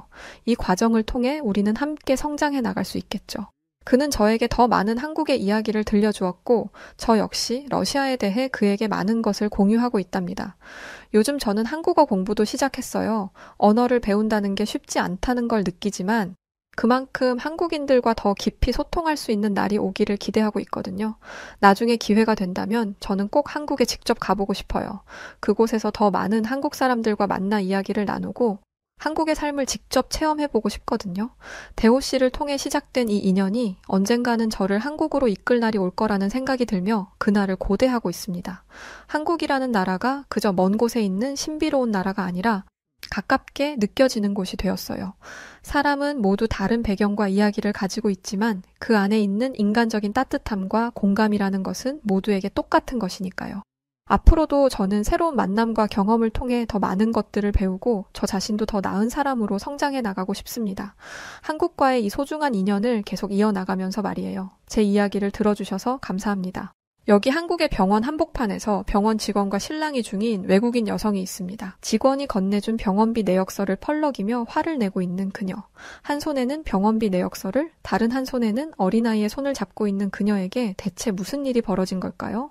이 과정을 통해 우리는 함께 성장해 나갈 수 있겠죠. 그는 저에게 더 많은 한국의 이야기를 들려주었고 저 역시 러시아에 대해 그에게 많은 것을 공유하고 있답니다. 요즘 저는 한국어 공부도 시작했어요. 언어를 배운다는 게 쉽지 않다는 걸 느끼지만 그만큼 한국인들과 더 깊이 소통할 수 있는 날이 오기를 기대하고 있거든요. 나중에 기회가 된다면 저는 꼭 한국에 직접 가보고 싶어요. 그곳에서 더 많은 한국 사람들과 만나 이야기를 나누고 한국의 삶을 직접 체험해보고 싶거든요. 대호 씨를 통해 시작된 이 인연이 언젠가는 저를 한국으로 이끌 날이 올 거라는 생각이 들며 그날을 고대하고 있습니다. 한국이라는 나라가 그저 먼 곳에 있는 신비로운 나라가 아니라 가깝게 느껴지는 곳이 되었어요. 사람은 모두 다른 배경과 이야기를 가지고 있지만 그 안에 있는 인간적인 따뜻함과 공감이라는 것은 모두에게 똑같은 것이니까요. 앞으로도 저는 새로운 만남과 경험을 통해 더 많은 것들을 배우고 저 자신도 더 나은 사람으로 성장해 나가고 싶습니다. 한국과의 이 소중한 인연을 계속 이어나가면서 말이에요. 제 이야기를 들어주셔서 감사합니다. 여기 한국의 병원 한복판에서 병원 직원과 실랑이 중인 외국인 여성이 있습니다. 직원이 건네준 병원비 내역서를 펄럭이며 화를 내고 있는 그녀. 한 손에는 병원비 내역서를, 다른 한 손에는 어린아이의 손을 잡고 있는 그녀에게 대체 무슨 일이 벌어진 걸까요?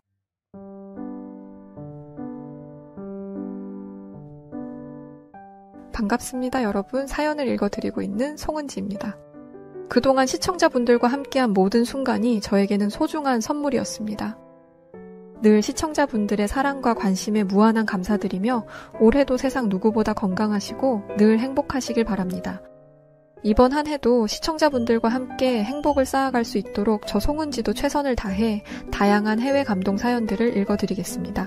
반갑습니다, 여러분. 사연을 읽어드리고 있는 송은지입니다. 그동안 시청자분들과 함께한 모든 순간이 저에게는 소중한 선물이었습니다. 늘 시청자분들의 사랑과 관심에 무한한 감사드리며 올해도 세상 누구보다 건강하시고 늘 행복하시길 바랍니다. 이번 한 해도 시청자분들과 함께 행복을 쌓아갈 수 있도록 저 송은지도 최선을 다해 다양한 해외 감동 사연들을 읽어드리겠습니다.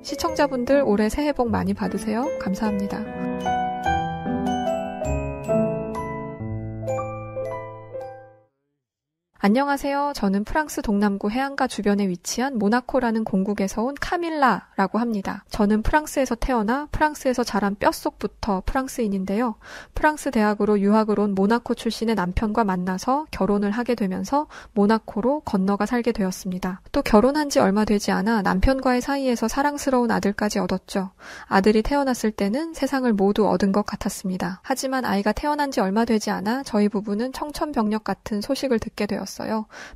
시청자분들 올해 새해 복 많이 받으세요. 감사합니다. 안녕하세요. 저는 프랑스 동남부 해안가 주변에 위치한 모나코라는 공국에서 온 카밀라라고 합니다. 저는 프랑스에서 태어나 프랑스에서 자란 뼛속부터 프랑스인인데요. 프랑스 대학으로 유학을 온 모나코 출신의 남편과 만나서 결혼을 하게 되면서 모나코로 건너가 살게 되었습니다. 또 결혼한 지 얼마 되지 않아 남편과의 사이에서 사랑스러운 아들까지 얻었죠. 아들이 태어났을 때는 세상을 모두 얻은 것 같았습니다. 하지만 아이가 태어난 지 얼마 되지 않아 저희 부부는 청천벽력 같은 소식을 듣게 되었습니다.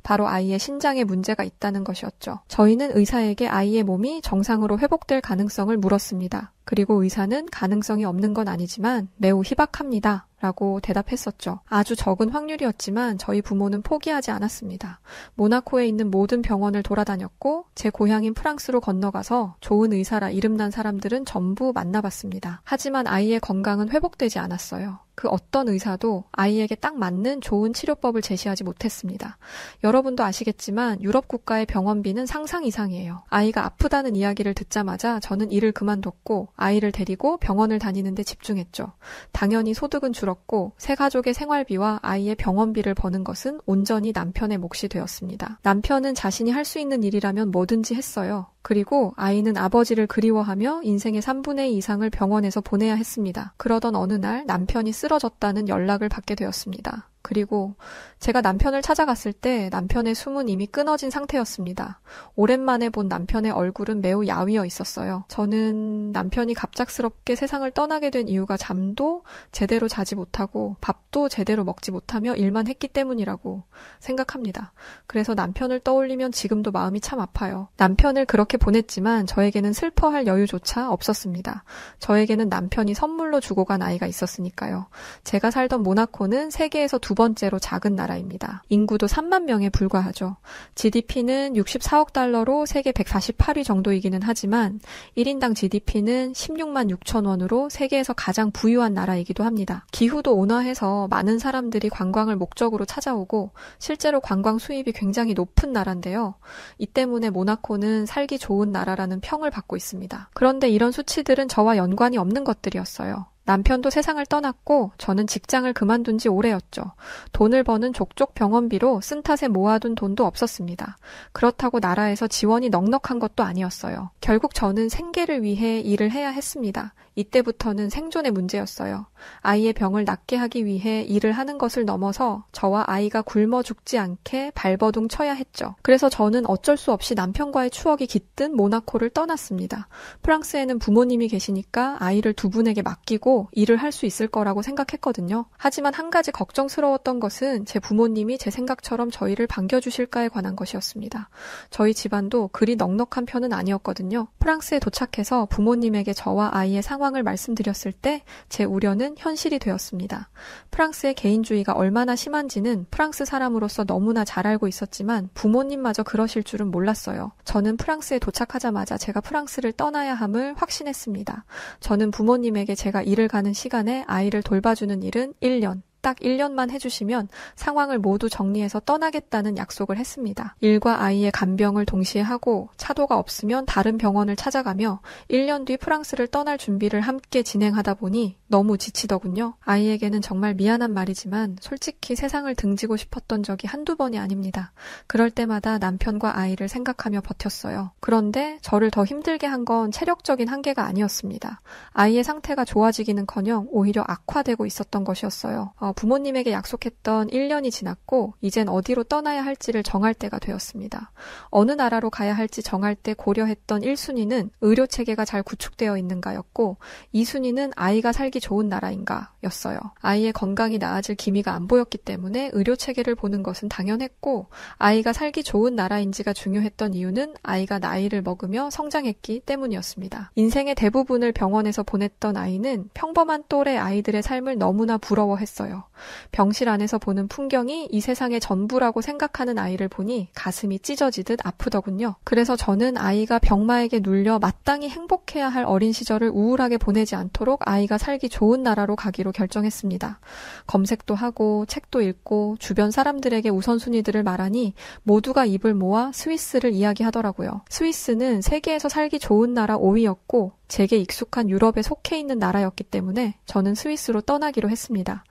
바로 아이의 신장에 문제가 있다는 것이었죠. 저희는 의사에게 아이의 몸이 정상으로 회복될 가능성을 물었습니다. 그리고 의사는 가능성이 없는 건 아니지만 매우 희박합니다. 라고 대답했었죠. 아주 적은 확률이었지만 저희 부모는 포기하지 않았습니다. 모나코에 있는 모든 병원을 돌아다녔고 제 고향인 프랑스로 건너가서 좋은 의사라 이름난 사람들은 전부 만나봤습니다. 하지만 아이의 건강은 회복되지 않았어요. 그 어떤 의사도 아이에게 딱 맞는 좋은 치료법을 제시하지 못했습니다. 여러분도 아시겠지만 유럽 국가의 병원비는 상상 이상이에요. 아이가 아프다는 이야기를 듣자마자 저는 일을 그만뒀고 아이를 데리고 병원을 다니는 데 집중했죠. 당연히 소득은 줄었고 새 가족의 생활비와 아이의 병원비를 버는 것은 온전히 남편의 몫이 되었습니다. 남편은 자신이 할 수 있는 일이라면 뭐든지 했어요. 그리고 아이는 아버지를 그리워하며 인생의 3분의 2 이상을 병원에서 보내야 했습니다. 그러던 어느 날 남편이 쓰러졌다는 연락을 받게 되었습니다. 그리고 제가 남편을 찾아갔을 때 남편의 숨은 이미 끊어진 상태였습니다. 오랜만에 본 남편의 얼굴은 매우 야위어 있었어요. 저는 남편이 갑작스럽게 세상을 떠나게 된 이유가 잠도 제대로 자지 못하고 밥도 제대로 먹지 못하며 일만 했기 때문이라고 생각합니다. 그래서 남편을 떠올리면 지금도 마음이 참 아파요. 남편을 그렇게 보냈지만 저에게는 슬퍼할 여유조차 없었습니다. 저에게는 남편이 선물로 주고 간 아이가 있었으니까요. 제가 살던 모나코는 세계에서 두 번째로 작은 나라입니다. 인구도 3만 명에 불과하죠. GDP는 64억 달러로 세계 148위 정도이기는 하지만 1인당 GDP는 16만 6천 원으로 세계에서 가장 부유한 나라이기도 합니다. 기후도 온화해서 많은 사람들이 관광을 목적으로 찾아오고 실제로 관광 수입이 굉장히 높은 나라인데요. 이 때문에 모나코는 살기 좋은 나라라는 평을 받고 있습니다. 그런데 이런 수치들은 저와 연관이 없는 것들이었어요. 남편도 세상을 떠났고 저는 직장을 그만둔 지 오래였죠. 돈을 버는 족족 병원비로 쓴 탓에 모아둔 돈도 없었습니다. 그렇다고 나라에서 지원이 넉넉한 것도 아니었어요. 결국 저는 생계를 위해 일을 해야 했습니다. 이때부터는 생존의 문제였어요. 아이의 병을 낫게 하기 위해 일을 하는 것을 넘어서 저와 아이가 굶어 죽지 않게 발버둥 쳐야 했죠. 그래서 저는 어쩔 수 없이 남편과의 추억이 깃든 모나코를 떠났습니다. 프랑스에는 부모님이 계시니까 아이를 두 분에게 맡기고 일을 할 수 있을 거라고 생각했거든요. 하지만 한 가지 걱정스러웠던 것은 제 부모님이 제 생각처럼 저희를 반겨주실까에 관한 것이었습니다. 저희 집안도 그리 넉넉한 편은 아니었거든요. 프랑스에 도착해서 부모님에게 저와 아이의 상황을 말씀드렸을 때 제 우려는 현실이 되었습니다. 프랑스의 개인주의가 얼마나 심한지는 프랑스 사람으로서 너무나 잘 알고 있었지만 부모님마저 그러실 줄은 몰랐어요. 저는 프랑스에 도착하자마자 제가 프랑스를 떠나야 함을 확신했습니다. 저는 부모님에게 제가 일을 가는 시간에 아이를 돌봐주는 일은 1년, 딱 1년만 해주시면 상황을 모두 정리해서 떠나겠다는 약속을 했습니다. 일과 아이의 간병을 동시에 하고 차도가 없으면 다른 병원을 찾아가며 1년 뒤 프랑스를 떠날 준비를 함께 진행하다 보니 너무 지치더군요. 아이에게는 정말 미안한 말이지만 솔직히 세상을 등지고 싶었던 적이 한두 번이 아닙니다. 그럴 때마다 남편과 아이를 생각하며 버텼어요. 그런데 저를 더 힘들게 한 건 체력적인 한계가 아니었습니다. 아이의 상태가 좋아지기는커녕 오히려 악화되고 있었던 것이었어요. 부모님에게 약속했던 1년이 지났고 이젠 어디로 떠나야 할지를 정할 때가 되었습니다. 어느 나라로 가야 할지 정할 때 고려했던 1순위는 의료체계가 잘 구축되어 있는가였고 2순위는 아이가 살기 좋은 나라인가 였어요. 아이의 건강이 나아질 기미가 안 보였기 때문에 의료체계를 보는 것은 당연했고 아이가 살기 좋은 나라인지가 중요했던 이유는 아이가 나이를 먹으며 성장했기 때문이었습니다. 인생의 대부분을 병원에서 보냈던 아이는 평범한 또래 아이들의 삶을 너무나 부러워했어요. 병실 안에서 보는 풍경이 이 세상의 전부라고 생각하는 아이를 보니 가슴이 찢어지듯 아프더군요. 그래서 저는 아이가 병마에게 눌려 마땅히 행복해야 할 어린 시절을 우울하게 보내지 않도록 아이가 살기 살기 좋은 나라로 가기로 결정했습니다. 검색도 하고 책도 읽고 주변 사람들에게 우선순위들을 말하니 모두가 입을 모아 스위스를 이야기하더라고요. 스위스는 세계에서 살기 좋은 나라 5위였고 제게 익숙한 유럽에 속해 있는 나라였기 때문에 저는 스위스로 떠나기로 했습니다.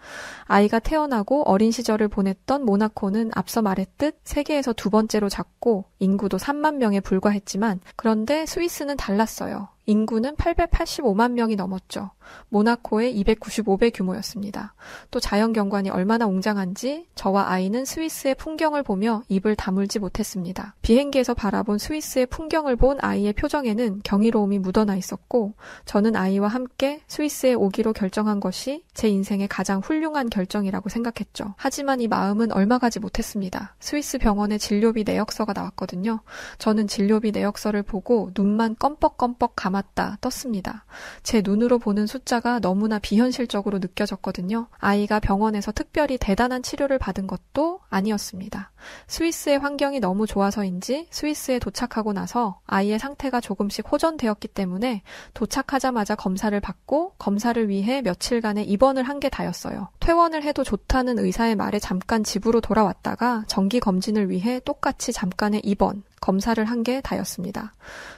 아이가 태어나고 어린 시절을 보냈던 모나코는 앞서 말했듯 세계에서 두 번째로 작고 인구도 3만 명에 불과했지만 그런데 스위스는 달랐어요. 인구는 885만 명이 넘었죠. 모나코의 295배 규모였습니다. 또 자연경관이 얼마나 웅장한지 저와 아이는 스위스의 풍경을 보며 입을 다물지 못했습니다. 비행기에서 바라본 스위스의 풍경을 본 아이의 표정에는 경이로움이 묻어나 있었고 저는 아이와 함께 스위스에 오기로 결정한 것이 제 인생의 가장 훌륭한 결정이라고 생각했죠. 하지만 이 마음은 얼마 가지 못했습니다. 스위스 병원에 진료비 내역서가 나왔거든요. 저는 진료비 내역서를 보고 눈만 껌뻑껌뻑 감았다 떴습니다. 제 눈으로 보는 숫자가 너무나 비현실적으로 느껴졌거든요. 아이가 병원에서 특별히 대단한 치료를 받은 것도 아니었습니다. 스위스의 환경이 너무 좋아서인지 스위스에 도착하고 나서 아이의 상태가 조금씩 호전되었기 때문에 도착하자마자 검사를 받고 검사를 위해 며칠간의 입원을 한 게 다였어요. 퇴원을 해도 좋다는 의사의 말에 잠깐 집으로 돌아왔다가 정기 검진을 위해 똑같이 잠깐의 입원, 검사를 한 게 다였습니다.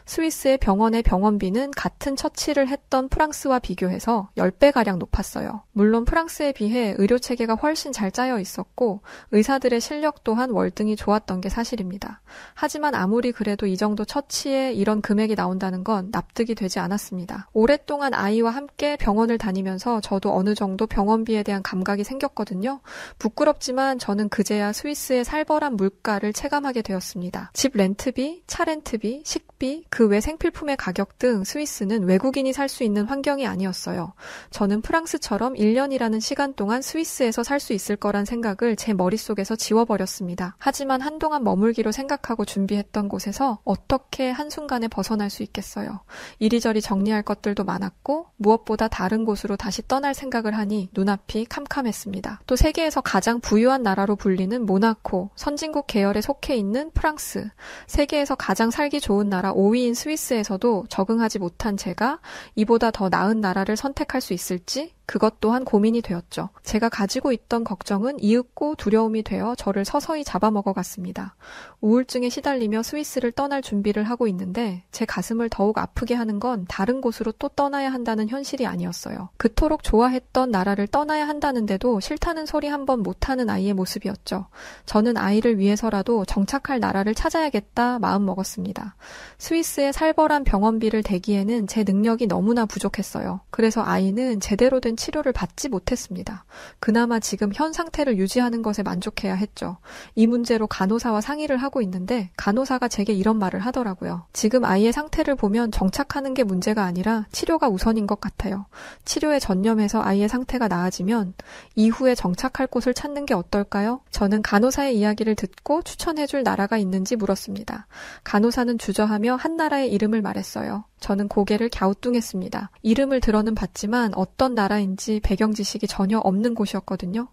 스위스의 병원의 병원비는 같은 처치를 했던 프랑스와 비교해서 10배가량 높았어요. 물론 프랑스에 비해 의료체계가 훨씬 잘 짜여 있었고 의사들의 실력 또한 월등히 좋았던 게 사실입니다. 하지만 아무리 그래도 이 정도 처치에 이런 금액이 나온다는 건 납득이 되지 않았습니다. 오랫동안 아이와 함께 병원을 다니면서 저도 어느 정도 병원비에 대한 감각이 생겼거든요. 부끄럽지만 저는 그제야 스위스의 살벌한 물가를 체감하게 되었습니다. 집 렌트비, 차 렌트비, 식비, 그 외 생필품의 가격 등 스위스는 외국인이 살 수 있는 환경이 아니었어요. 저는 프랑스처럼 1년이라는 시간 동안 스위스에서 살 수 있을 거란 생각을 제 머릿속에서 지워버렸습니다. 하지만 한동안 머물기로 생각하고 준비했던 곳에서 어떻게 한순간에 벗어날 수 있겠어요. 이리저리 정리할 것들도 많았고 무엇보다 다른 곳으로 다시 떠날 생각을 하니 눈앞이 캄캄했습니다. 또 세계에서 가장 부유한 나라로 불리는 모나코, 선진국 계열에 속해 있는 프랑스, 세계에서 가장 살기 좋은 나라 5위인 스위스에서도 적응하지 못한 제가 이보다 더 나은 나라를 선택할 수 있을지 그것 또한 고민이 되었죠. 제가 가지고 있던 걱정은 이윽고 두려움이 되어 저를 서서히 잡아먹어갔습니다. 우울증에 시달리며 스위스를 떠날 준비를 하고 있는데 제 가슴을 더욱 아프게 하는 건 다른 곳으로 또 떠나야 한다는 현실이 아니었어요. 그토록 좋아했던 나라를 떠나야 한다는데도 싫다는 소리 한 번 못하는 아이의 모습이었죠. 저는 아이를 위해서라도 정착할 나라를 찾아야겠다 마음먹었습니다. 스위스의 살벌한 병원비를 대기에는 제 능력이 너무나 부족했어요. 그래서 아이는 제대로 된 치료를 받지 못했습니다. 그나마 지금 현 상태를 유지하는 것에 만족해야 했죠. 이 문제로 간호사와 상의를 하고 있는데 간호사가 제게 이런 말을 하더라고요. 지금 아이의 상태를 보면 정착하는 게 문제가 아니라 치료가 우선인 것 같아요. 치료에 전념해서 아이의 상태가 나아지면 이후에 정착할 곳을 찾는 게 어떨까요? 저는 간호사의 이야기를 듣고 추천해줄 나라가 있는지 물었습니다. 간호사는 주저하며 한 나라의 이름을 말했어요. 저는 고개를 갸우뚱했습니다. 이름을 들어는 봤지만 어떤 나라인지 배경 지식이 전혀 없는 곳이었거든요.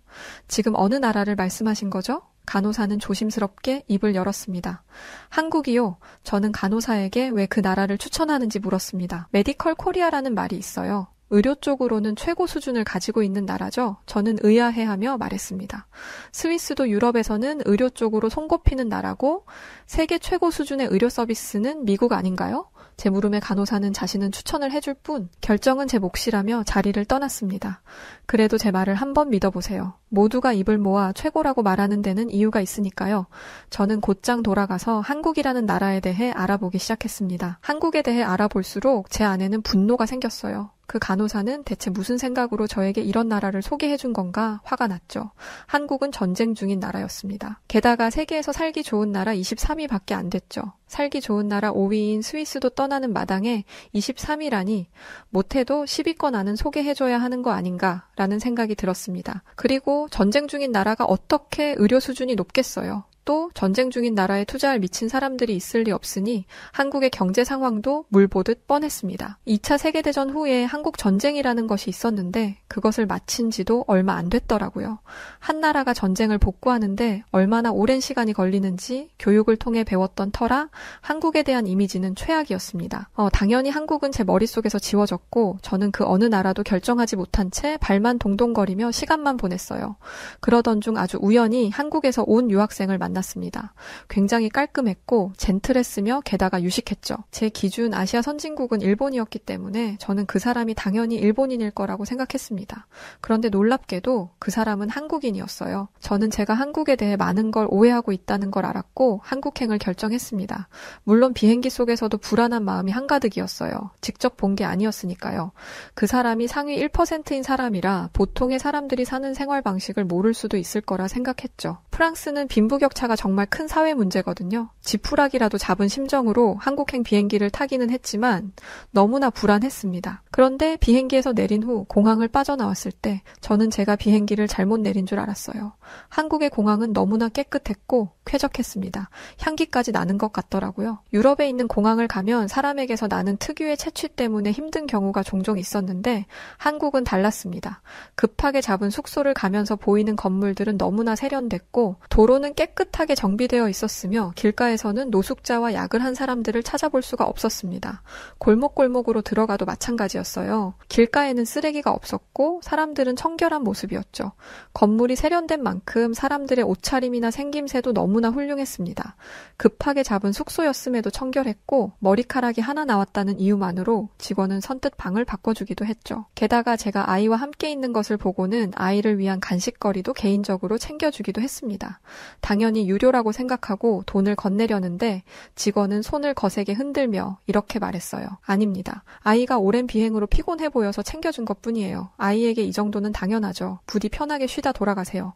지금 어느 나라를 말씀하신 거죠? 간호사는 조심스럽게 입을 열었습니다. 한국이요. 저는 간호사에게 왜 그 나라를 추천하는지 물었습니다. 메디컬 코리아라는 말이 있어요. 의료 쪽으로는 최고 수준을 가지고 있는 나라죠. 저는 의아해하며 말했습니다. 스위스도 유럽에서는 의료 쪽으로 손꼽히는 나라고 세계 최고 수준의 의료 서비스는 미국 아닌가요? 제 물음에 간호사는 자신은 추천을 해줄 뿐 결정은 제 몫이라며 자리를 떠났습니다. 그래도 제 말을 한번 믿어보세요. 모두가 입을 모아 최고라고 말하는 데는 이유가 있으니까요. 저는 곧장 돌아가서 한국이라는 나라에 대해 알아보기 시작했습니다. 한국에 대해 알아볼수록 제 안에는 분노가 생겼어요. 그 간호사는 대체 무슨 생각으로 저에게 이런 나라를 소개해준 건가 화가 났죠. 한국은 전쟁 중인 나라였습니다. 게다가 세계에서 살기 좋은 나라 23위밖에 안 됐죠. 살기 좋은 나라 5위인 스위스도 떠나는 마당에 23위라니 못해도 10위권 안은 소개해줘야 하는 거 아닌가라는 생각이 들었습니다. 그리고 전쟁 중인 나라가 어떻게 의료 수준이 높겠어요. 한국도 전쟁 중인 나라에 투자할 미친 사람들이 있을 리 없으니 한국의 경제 상황도 물 보듯 뻔했습니다. 2차 세계대전 후에 한국 전쟁이라는 것이 있었는데 그것을 마친 지도 얼마 안 됐더라고요. 한 나라가 전쟁을 복구하는데 얼마나 오랜 시간이 걸리는지 교육을 통해 배웠던 터라 한국에 대한 이미지는 최악이었습니다. 당연히 한국은 제 머릿속에서 지워졌고 저는 그 어느 나라도 결정하지 못한 채 발만 동동거리며 시간만 보냈어요. 그러던 중 아주 우연히 한국에서 온 유학생을 만났습니다. 굉장히 깔끔했고 젠틀했으며 게다가 유식했죠. 제 기준 아시아 선진국은 일본이었기 때문에 저는 그 사람이 당연히 일본인일 거라고 생각했습니다. 그런데 놀랍게도 그 사람은 한국인이었어요. 저는 제가 한국에 대해 많은 걸 오해하고 있다는 걸 알았고 한국행을 결정했습니다. 물론 비행기 속에서도 불안한 마음이 한가득이었어요. 직접 본 게 아니었으니까요. 그 사람이 상위 1%인 사람이라 보통의 사람들이 사는 생활 방식을 모를 수도 있을 거라 생각했죠. 프랑스는 빈부격차가 정말 큰 사회 문제거든요. 지푸라기라도 잡은 심정으로 한국행 비행기를 타기는 했지만 너무나 불안했습니다. 그런데 비행기에서 내린 후 공항을 빠져나왔을 때 저는 제가 비행기를 잘못 내린 줄 알았어요. 한국의 공항은 너무나 깨끗했고 쾌적했습니다. 향기까지 나는 것 같더라고요. 유럽에 있는 공항을 가면 사람에게서 나는 특유의 채취 때문에 힘든 경우가 종종 있었는데 한국은 달랐습니다. 급하게 잡은 숙소를 가면서 보이는 건물들은 너무나 세련됐고 도로는 깨끗하게 정비되어 있었으며 길가에서는 노숙자와 약을 한 사람들을 찾아볼 수가 없었습니다. 골목골목으로 들어가도 마찬가지였어요. 길가에는 쓰레기가 없었고 사람들은 청결한 모습이었죠. 건물이 세련된 만큼 사람들의 옷차림이나 생김새도 너무나 훌륭했습니다. 급하게 잡은 숙소였음에도 청결했고 머리카락이 하나 나왔다는 이유만으로 직원은 선뜻 방을 바꿔주기도 했죠. 게다가 제가 아이와 함께 있는 것을 보고는 아이를 위한 간식거리도 개인적으로 챙겨주기도 했습니다. 당연히 유료라고 생각하고 돈을 건네려는데 직원은 손을 거세게 흔들며 이렇게 말했어요. 아닙니다. 아이가 오랜 비행으로 피곤해 보여서 챙겨준 것뿐이에요. 아이에게 이 정도는 당연하죠. 부디 편하게 쉬다 돌아가세요.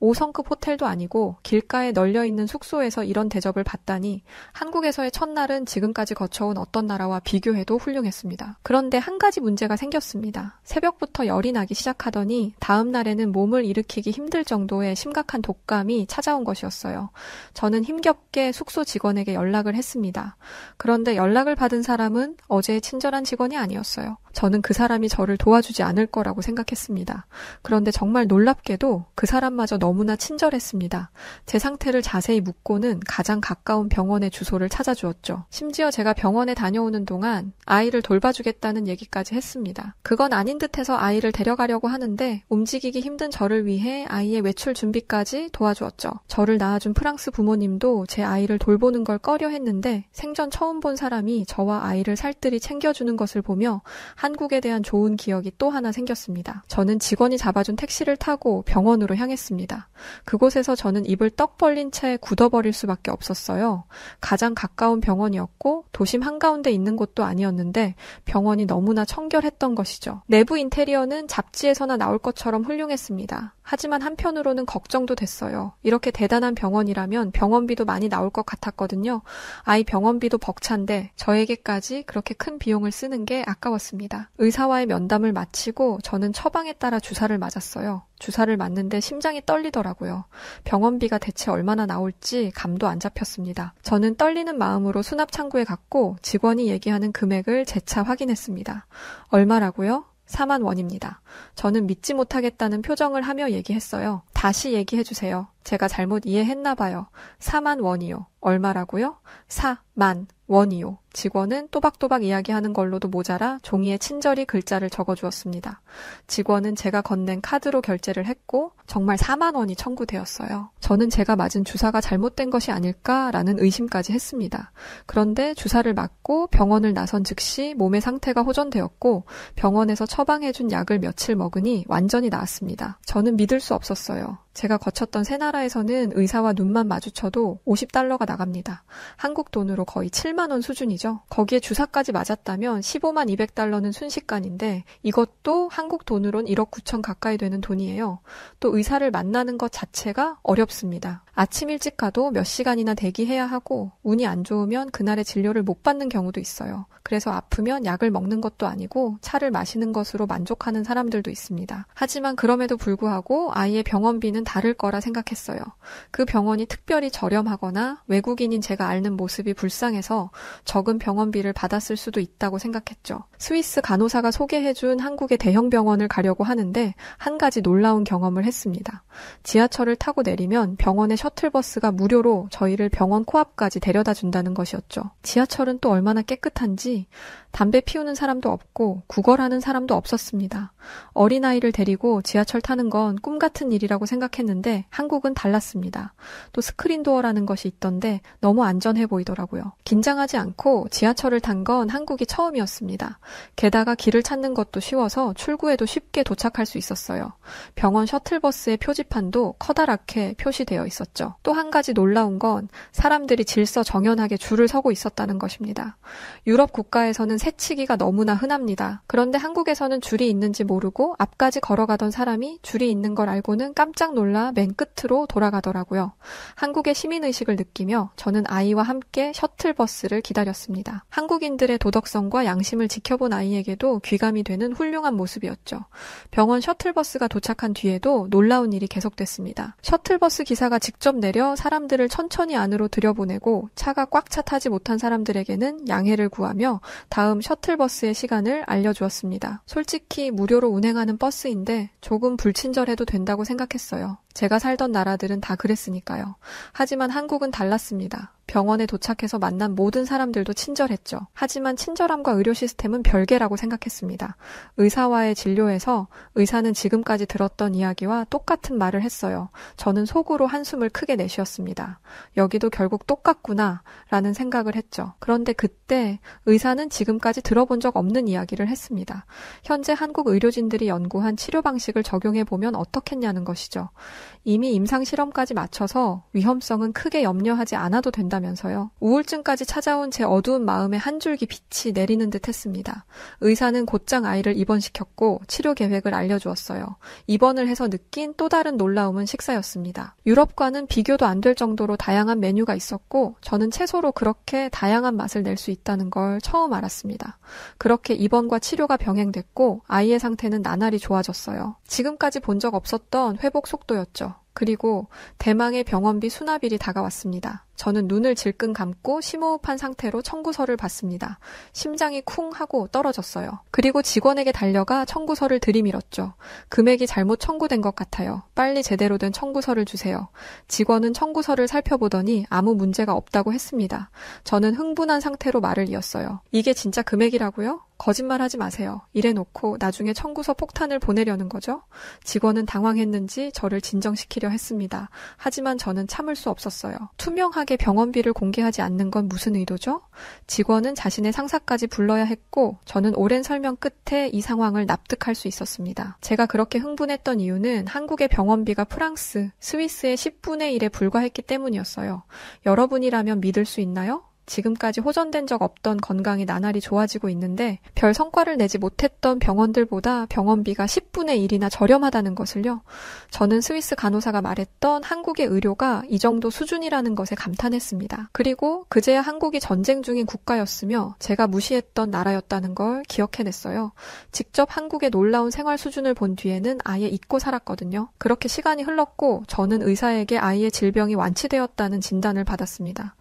5성급 호텔도 아니고 길가에 널려있는 숙소에서 이런 대접을 받다니 한국에서의 첫날은 지금까지 거쳐온 어떤 나라와 비교해도 훌륭했습니다. 그런데 한 가지 문제가 생겼습니다. 새벽부터 열이 나기 시작하더니 다음 날에는 몸을 일으키기 힘들 정도의 심각한 독감이 찾아온 것이었어요. 저는 힘겹게 숙소 직원에게 연락을 했습니다. 그런데 연락을 받은 사람은 어제의 친절한 직원이 아니었어요. 저는 그 사람이 저를 도와주지 않을 거라고 생각했습니다. 그런데 정말 놀랍게도 그 사람마저 너무나 친절했습니다. 제 상태를 자세히 묻고는 가장 가까운 병원의 주소를 찾아주었죠. 심지어 제가 병원에 다녀오는 동안 아이를 돌봐주겠다는 얘기까지 했습니다. 그건 아닌 듯해서 아이를 데려가려고 하는데 움직이기 힘든 저를 위해 아이의 외출 준비까지 도와주었죠. 저를 낳아준 프랑스 부모님도 제 아이를 돌보는 걸 꺼려했는데 생전 처음 본 사람이 저와 아이를 살뜰히 챙겨주는 것을 보며 한국에 대한 좋은 기억이 또 하나 생겼습니다. 저는 직원이 잡아준 택시를 타고 병원으로 향했습니다. 그곳에서 저는 입을 떡 벌린 채 굳어버릴 수밖에 없었어요. 가장 가까운 병원이었고 도심 한가운데 있는 곳도 아니었는데 병원이 너무나 청결했던 것이죠. 내부 인테리어는 잡지에서나 나올 것처럼 훌륭했습니다. 하지만 한편으로는 걱정도 됐어요. 이렇게 대단한 병원이라면 병원비도 많이 나올 것 같았거든요. 아이 병원비도 벅찬데 저에게까지 그렇게 큰 비용을 쓰는 게 아까웠습니다. 의사와의 면담을 마치고 저는 처방에 따라 주사를 맞았어요. 주사를 맞는데 심장이 떨리더라고요. 병원비가 대체 얼마나 나올지 감도 안 잡혔습니다. 저는 떨리는 마음으로 수납창구에 갔고 직원이 얘기하는 금액을 재차 확인했습니다. 얼마라고요? 4만 원입니다. 저는 믿지 못하겠다는 표정을 하며 얘기했어요. 다시 얘기해주세요. 제가 잘못 이해했나 봐요. 4만 원이요. 얼마라고요? 4만 원이요. 직원은 또박또박 이야기하는 걸로도 모자라 종이에 친절히 글자를 적어주었습니다. 직원은 제가 건넨 카드로 결제를 했고 정말 4만 원이 청구되었어요. 저는 제가 맞은 주사가 잘못된 것이 아닐까라는 의심까지 했습니다. 그런데 주사를 맞고 병원을 나선 즉시 몸의 상태가 호전되었고 병원에서 처방해준 약을 며칠 먹으니 완전히 나았습니다. 저는 믿을 수 없었어요. 제가 거쳤던 새 나라에서는 의사와 눈만 마주쳐도 50달러가 나갑니다. 한국 돈으로 거의 7만 원 수준이죠. 거기에 주사까지 맞았다면 15만 200달러는 순식간인데 이것도 한국 돈으론 1억 9천 가까이 되는 돈이에요. 또 의사를 만나는 것 자체가 어렵습니다. 아침 일찍 가도 몇 시간이나 대기해야 하고 운이 안 좋으면 그날의 진료를 못 받는 경우도 있어요. 그래서 아프면 약을 먹는 것도 아니고 차를 마시는 것으로 만족하는 사람들도 있습니다. 하지만 그럼에도 불구하고 아이의 병원비는 다를 거라 생각했어요. 그 병원이 특별히 저렴하거나 외국인인 제가 앓는 모습이 불쌍해서 적은 병원비를 받았을 수도 있다고 생각했죠. 스위스 간호사가 소개해준 한국의 대형 병원을 가려고 하는데 한 가지 놀라운 경험을 했습니다. 지하철을 타고 내리면 병원의 셔틀버스가 무료로 저희를 병원 코앞까지 데려다 준다는 것이었죠. 지하철은 또 얼마나 깨끗한지 담배 피우는 사람도 없고 구걸하는 사람도 없었습니다. 어린아이를 데리고 지하철 타는 건 꿈 같은 일이라고 생각했는데 한국은 달랐습니다. 또 스크린도어라는 것이 있던데 너무 안전해 보이더라고요. 긴장하지 않고 지하철을 탄 건 한국이 처음이었습니다. 게다가 길을 찾는 것도 쉬워서 출구에도 쉽게 도착할 수 있었어요. 병원 셔틀버스의 표지판도 커다랗게 표시되어 있었죠. 또 한 가지 놀라운 건 사람들이 질서정연하게 줄을 서고 있었다는 것입니다. 유럽 국가에서는 새치기가 너무나 흔합니다. 그런데 한국에서는 줄이 있는지 모르고 앞까지 걸어가던 사람이 줄이 있는 걸 알고는 깜짝 놀라 맨 끝으로 돌아가더라고요. 한국의 시민의식을 느끼며 저는 아이와 함께 셔틀버스를 기다렸습니다. 한국인들의 도덕성과 양심을 지켜본 아이에게도 귀감이 되는 훌륭한 모습이었죠. 병원 셔틀버스가 도착한 뒤에도 놀라운 일이 계속됐습니다. 셔틀버스 기사가 직접 내려 사람들을 천천히 안으로 들여보내고 차가 꽉 차 타지 못한 사람들에게는 양해를 구하며 다음 셔틀버스의 시간을 알려주었습니다. 솔직히 무료로 운행하는 버스인데 조금 불친절해도 된다고 생각했어요. 제가 살던 나라들은 다 그랬으니까요. 하지만 한국은 달랐습니다. 병원에 도착해서 만난 모든 사람들도 친절했죠. 하지만 친절함과 의료 시스템은 별개라고 생각했습니다. 의사와의 진료에서 의사는 지금까지 들었던 이야기와 똑같은 말을 했어요. 저는 속으로 한숨을 크게 내쉬었습니다. 여기도 결국 똑같구나 라는 생각을 했죠. 그런데 그때 의사는 지금까지 들어본 적 없는 이야기를 했습니다. 현재 한국 의료진들이 연구한 치료 방식을 적용해보면 어떻겠냐는 것이죠. 이미 임상실험까지 마쳐서 위험성은 크게 염려하지 않아도 된다면서요. 우울증까지 찾아온 제 어두운 마음에 한 줄기 빛이 내리는 듯 했습니다. 의사는 곧장 아이를 입원시켰고 치료 계획을 알려주었어요. 입원을 해서 느낀 또 다른 놀라움은 식사였습니다. 유럽과는 비교도 안 될 정도로 다양한 메뉴가 있었고 저는 채소로 그렇게 다양한 맛을 낼 수 있다는 걸 처음 알았습니다. 그렇게 입원과 치료가 병행됐고 아이의 상태는 나날이 좋아졌어요. 지금까지 본 적 없었던 회복 속도였죠. 그리고 대망의 병원비 수납일이 다가왔습니다. 저는 눈을 질끈 감고 심호흡한 상태로 청구서를 받습니다. 심장이 쿵 하고 떨어졌어요. 그리고 직원에게 달려가 청구서를 들이밀었죠. 금액이 잘못 청구된 것 같아요. 빨리 제대로 된 청구서를 주세요. 직원은 청구서를 살펴보더니 아무 문제가 없다고 했습니다. 저는 흥분한 상태로 말을 이었어요. 이게 진짜 금액이라고요? 거짓말하지 마세요. 이래놓고 나중에 청구서 폭탄을 보내려는 거죠? 직원은 당황했는지 저를 진정시키려 했습니다. 하지만 저는 참을 수 없었어요. 투명하게 병원비를 공개하지 않는 건 무슨 의도죠? 직원은 자신의 상사까지 불러야 했고 저는 오랜 설명 끝에 이 상황을 납득할 수 있었습니다. 제가 그렇게 흥분했던 이유는 한국의 병원비가 프랑스, 스위스의 10분의 1에 불과했기 때문이었어요. 여러분이라면 믿을 수 있나요? 지금까지 호전된 적 없던 건강이 나날이 좋아지고 있는데 별 성과를 내지 못했던 병원들보다 병원비가 10분의 1이나 저렴하다는 것을요. 저는 스위스 간호사가 말했던 한국의 의료가 이 정도 수준이라는 것에 감탄했습니다. 그리고 그제야 한국이 전쟁 중인 국가였으며 제가 무시했던 나라였다는 걸 기억해냈어요. 직접 한국의 놀라운 생활 수준을 본 뒤에는 아예 잊고 살았거든요. 그렇게 시간이 흘렀고 저는 의사에게 아이의 질병이 완치되었다는 진단을 받았습니다.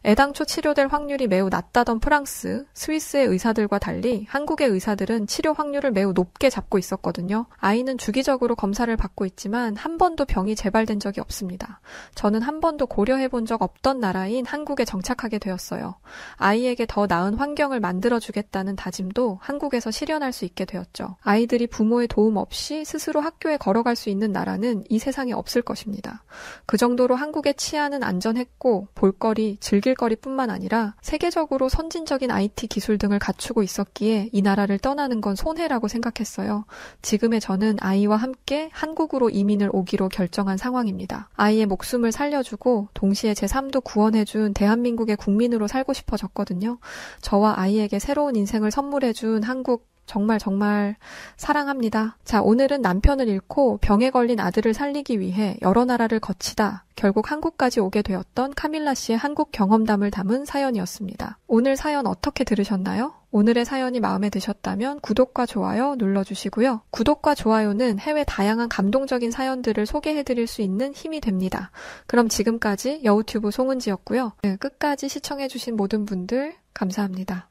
애당초 치료될 확률이 매우 낮다던 프랑스, 스위스의 의사들과 달리 한국의 의사들은 치료 확률을 매우 높게 잡고 있었거든요. 아이는 주기적으로 검사를 받고 있지만 한 번도 병이 재발된 적이 없습니다. 저는 한 번도 고려해본 적 없던 나라인 한국에 정착하게 되었어요. 아이에게 더 나은 환경을 만들어주겠다는 다짐도 한국에서 실현할 수 있게 되었죠. 아이들이 부모의 도움 없이 스스로 학교에 걸어갈 수 있는 나라는 이 세상에 없을 것입니다. 그 정도로 한국의 치안은 안전했고 볼거리, 즐길거리뿐만 아니라 세계적으로 선진적인 IT 기술 등을 갖추고 있었기에 이 나라를 떠나는 건 손해라고 생각했어요. 지금의 저는 아이와 함께 한국으로 이민을 오기로 결정한 상황입니다. 아이의 목숨을 살려주고 동시에 제 삶도 구원해준 대한민국의 국민으로 살고 싶어졌거든요. 저와 아이에게 새로운 인생을 선물해준 한국 정말 정말 사랑합니다. 자, 오늘은 남편을 잃고 병에 걸린 아들을 살리기 위해 여러 나라를 거치다 결국 한국까지 오게 되었던 카밀라 씨의 한국 경험담을 담은 사연이었습니다. 오늘 사연 어떻게 들으셨나요? 오늘의 사연이 마음에 드셨다면 구독과 좋아요 눌러주시고요. 구독과 좋아요는 해외 다양한 감동적인 사연들을 소개해드릴 수 있는 힘이 됩니다. 그럼 지금까지 여우튜브 송은지였고요. 끝까지 시청해주신 모든 분들 감사합니다.